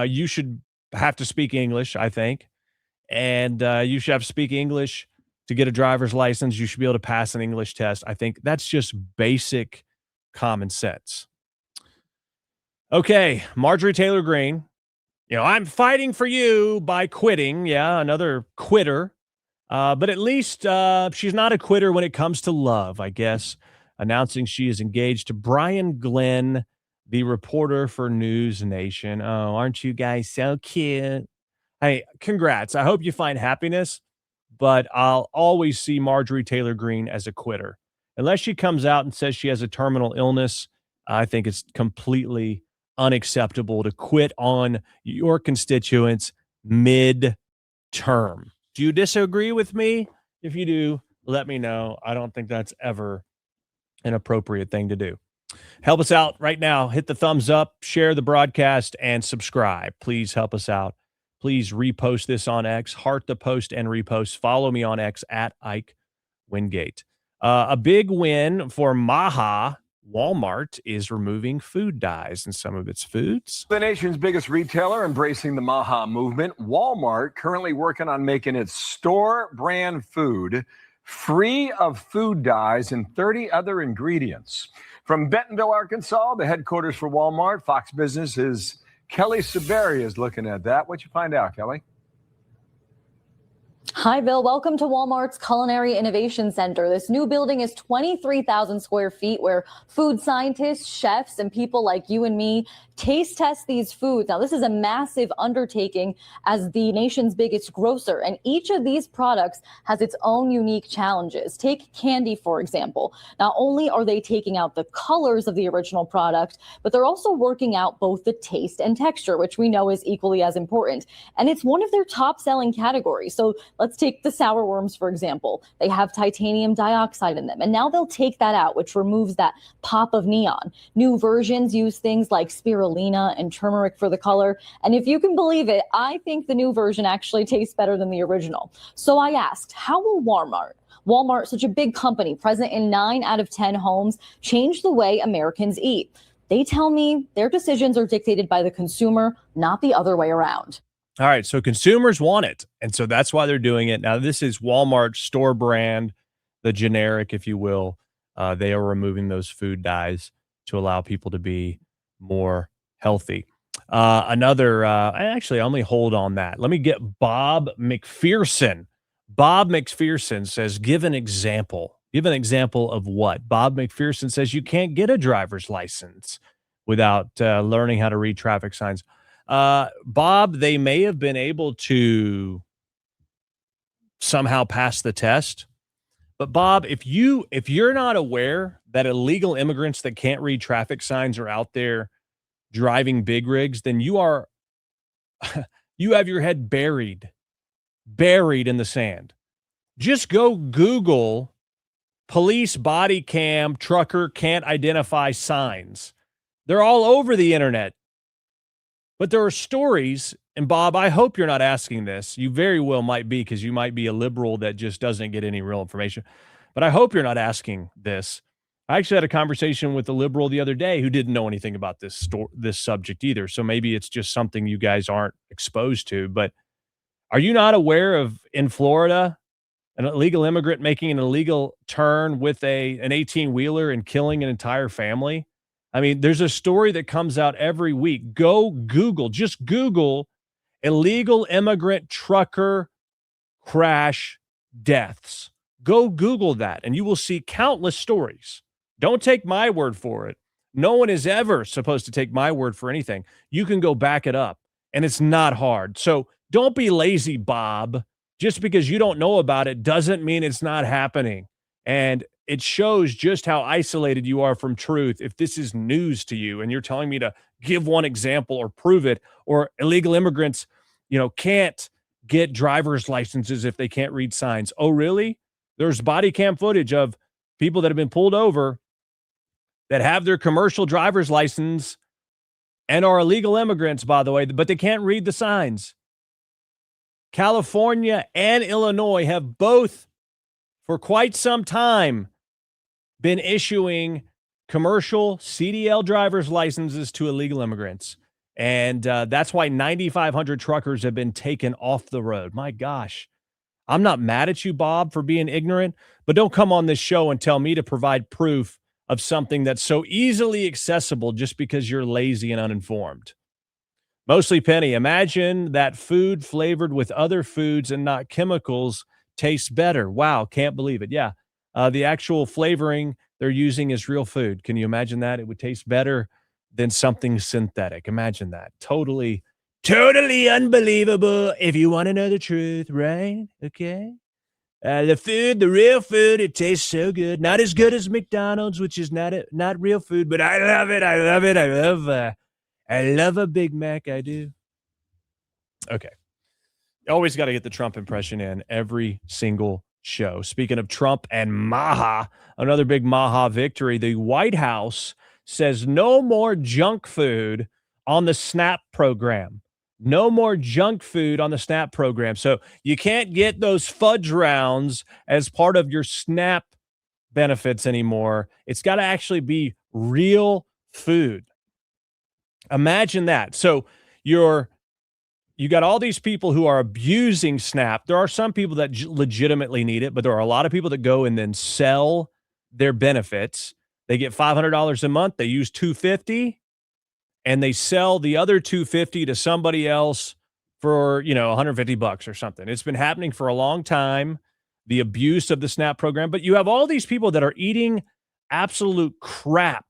you should have to speak English, I think. And you should have to speak English to get a driver's license. You should be able to pass an English test. I think that's just basic common sense. Okay, Marjorie Taylor Greene. I'm fighting for you by quitting. Yeah, another quitter. But at least she's not a quitter when it comes to love, I guess, announcing she is engaged to Brian Glenn, the reporter for News Nation. Oh, aren't you guys so cute? Hey, congrats. I hope you find happiness, but I'll always see Marjorie Taylor Greene as a quitter. Unless she comes out and says she has a terminal illness, I think it's completely unacceptable to quit on your constituents mid-term. Do you disagree with me? If you do, let me know. I don't think that's ever an appropriate thing to do. Help us out right now. Hit the thumbs up, share the broadcast, and subscribe. Please help us out. Please repost this on X, heart the post and repost. Follow me on X at Ike Wingate. A big win for Maha. Walmart is removing food dyes in some of its foods. The nation's biggest retailer embracing the Maha movement, Walmart currently working on making its store brand food free of food dyes and 30 other ingredients. From Bentonville, Arkansas, the headquarters for Walmart, Fox Business's Kelly Saberi is looking at that. What'd you find out, Kelly? Hi, Bill. Welcome to Walmart's Culinary Innovation Center. This new building is 23,000 square feet where food scientists, chefs, and people like you and me taste test these foods. Now, this is a massive undertaking as the nation's biggest grocer, and each of these products has its own unique challenges. Take candy, for example. Not only are they taking out the colors of the original product, but they're also working out both the taste and texture, which we know is equally as important. And it's one of their top selling categories. So let's take the sour worms, for example. They have titanium dioxide in them, and now they'll take that out, which removes that pop of neon. New versions use things like spirulina and turmeric for the color. And if you can believe it, I think the new version actually tastes better than the original. So I asked, how will Walmart, such a big company present in 9 out of 10 homes, change the way Americans eat? They tell me their decisions are dictated by the consumer, not the other way around. All right, so consumers want it, and so that's why they're doing it. Now, this is Walmart's store brand, the generic, if you will. They are removing those food dyes to allow people to be more healthy. Actually, let me hold on that. Let me get Bob McPherson. Bob McPherson says, give an example. Give an example of what? Bob McPherson says you can't get a driver's license without learning how to read traffic signs. Bob, they may have been able to somehow pass the test. But Bob, if you're not aware that illegal immigrants that can't read traffic signs are out there driving big rigs, then you have your head buried in the sand. Just go Google police body cam trucker can't identify signs. They're all over the internet. But there are stories, and Bob, I hope you're not asking this. You very well might be, because you might be a liberal that just doesn't get any real information. But I hope you're not asking this. I actually had a conversation with a liberal the other day who didn't know anything about this subject either. So maybe it's just something you guys aren't exposed to. But are you not aware of, in Florida, an illegal immigrant making an illegal turn with an 18-wheeler and killing an entire family? I mean, there's a story that comes out every week. Go Google, just Google illegal immigrant trucker crash deaths. Go Google that, and you will see countless stories. Don't take my word for it. No one is ever supposed to take my word for anything. You can go back it up, and it's not hard. So don't be lazy, Bob. Just because you don't know about it doesn't mean it's not happening. And it shows just how isolated you are from truth if this is news to you and you're telling me to give one example or prove it, or illegal immigrants, can't get driver's licenses if they can't read signs. Oh, really? There's body cam footage of people that have been pulled over that have their commercial driver's license and are illegal immigrants, by the way, but they can't read the signs. California and Illinois have both, for quite some time, been issuing commercial CDL driver's licenses to illegal immigrants. And that's why 9,500 truckers have been taken off the road. My gosh. I'm not mad at you, Bob, for being ignorant, but don't come on this show and tell me to provide proof of something that's so easily accessible just because you're lazy and uninformed. Mostly Penny, imagine that food flavored with other foods and not chemicals tastes better. Wow, can't believe it. Yeah, the actual flavoring they're using is real food. Can you imagine that? It would taste better than something synthetic. Imagine that. Totally unbelievable if you want to know the truth, right? Okay. The real food, it tastes so good. Not as good as McDonald's, which is not real food, but I love it. I love a Big Mac. I do. Okay. Always got to get the Trump impression in every single show. Speaking of Trump and Maha, another big Maha victory. The White House says no more junk food on the SNAP program. No more junk food on the SNAP program. So you can't get those fudge rounds as part of your SNAP benefits anymore. It's got to actually be real food. Imagine that. So you got all these people who are abusing SNAP. There are some people that legitimately need it, but there are a lot of people that go and then sell their benefits. They get $500 a month. They use $250, and they sell the other $250 to somebody else for, $150 or something. It's been happening for a long time, the abuse of the SNAP program. But you have all these people that are eating absolute crap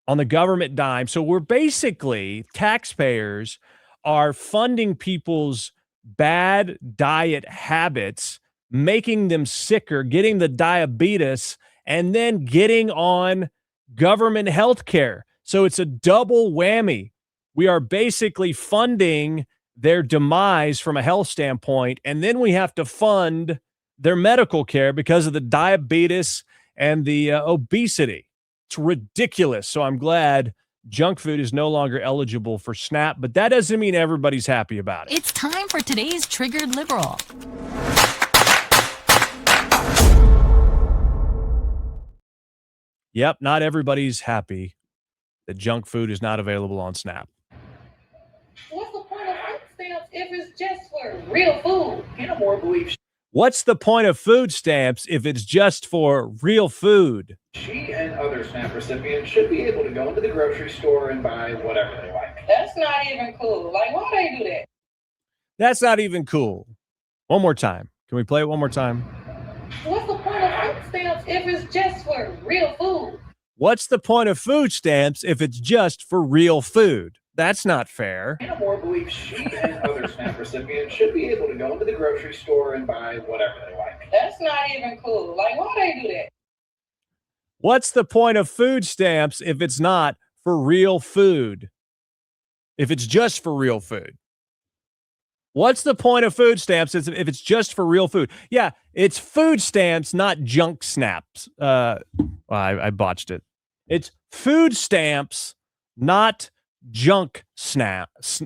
on the government dime. So we're basically, taxpayers are funding people's bad diet habits, making them sicker, getting the diabetes, and then getting on government health care. So it's a double whammy. We are basically funding their demise from a health standpoint, and then we have to fund their medical care because of the diabetes and the obesity. It's ridiculous. So I'm glad junk food is no longer eligible for SNAP, but that doesn't mean everybody's happy about it. It's time for today's Triggered Liberal. Yep, not everybody's happy that junk food is not available on SNAP. What's the point of food stamps if it's just for real food? Kenmore believes What's the point of food stamps if it's just for real food? she and other SNAP recipients should be able to go into the grocery store and buy whatever they like. That's not even cool. Like, why they do that? That's not even cool. One more time. Can we play it one more time? What's the point of food stamps if it's just for real food? What's the point of food stamps if it's just for real food? That's not fair. Kenmore believes she and other SNAP recipients should be able to go into the grocery store and buy whatever they like. That's not even cool. Like, why they do that? What's the point of food stamps if it's not for real food? If it's just for real food? What's the point of food stamps if it's just for real food? Yeah, it's food stamps, not junk snaps. I botched it. It's food stamps, not junk stamps.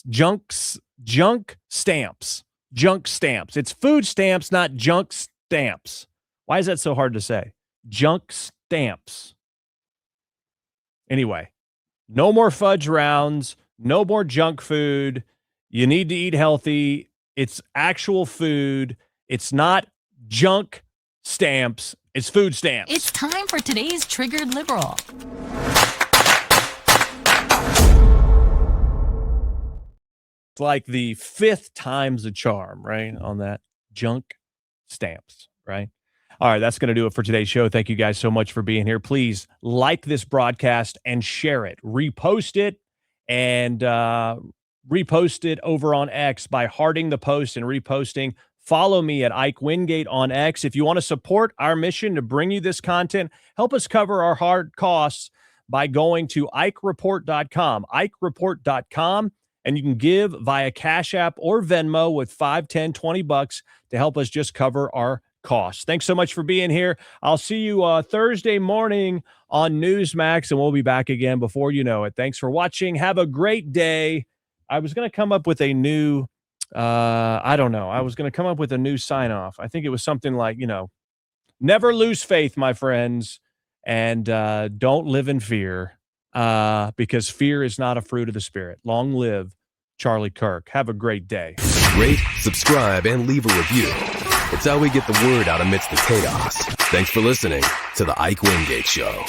Junk stamps. Junk stamps. It's food stamps, not junk stamps. Why is that so hard to say? Junk stamps. Anyway, no more fudge rounds, no more junk food. You need to eat healthy. It's actual food. It's not junk stamps. It's food stamps. It's time for today's Triggered Liberal. It's like the 5th time's a charm, right? On that junk stamps, right? All right, that's going to do it for today's show. Thank you guys so much for being here. Please like this broadcast and share it. Repost it and repost it over on X by hearting the post and reposting. Follow me at Ike Wingate on X. If you want to support our mission to bring you this content, help us cover our hard costs by going to IkeReport.com, IkeReport.com, and you can give via Cash App or Venmo with $5, $10, $20 to help us just cover our costs. Thanks so much for being here. I'll see you Thursday morning on Newsmax, and we'll be back again before you know it. Thanks for watching. Have a great day. I was going to come up with a new, I don't know. I was going to come up with a new sign off. I think it was something like, never lose faith, my friends. And don't live in fear because fear is not a fruit of the Spirit. Long live Charlie Kirk. Have a great day. Rate, subscribe, and leave a review. It's how we get the word out amidst the chaos. Thanks for listening to The Ike Wingate Show.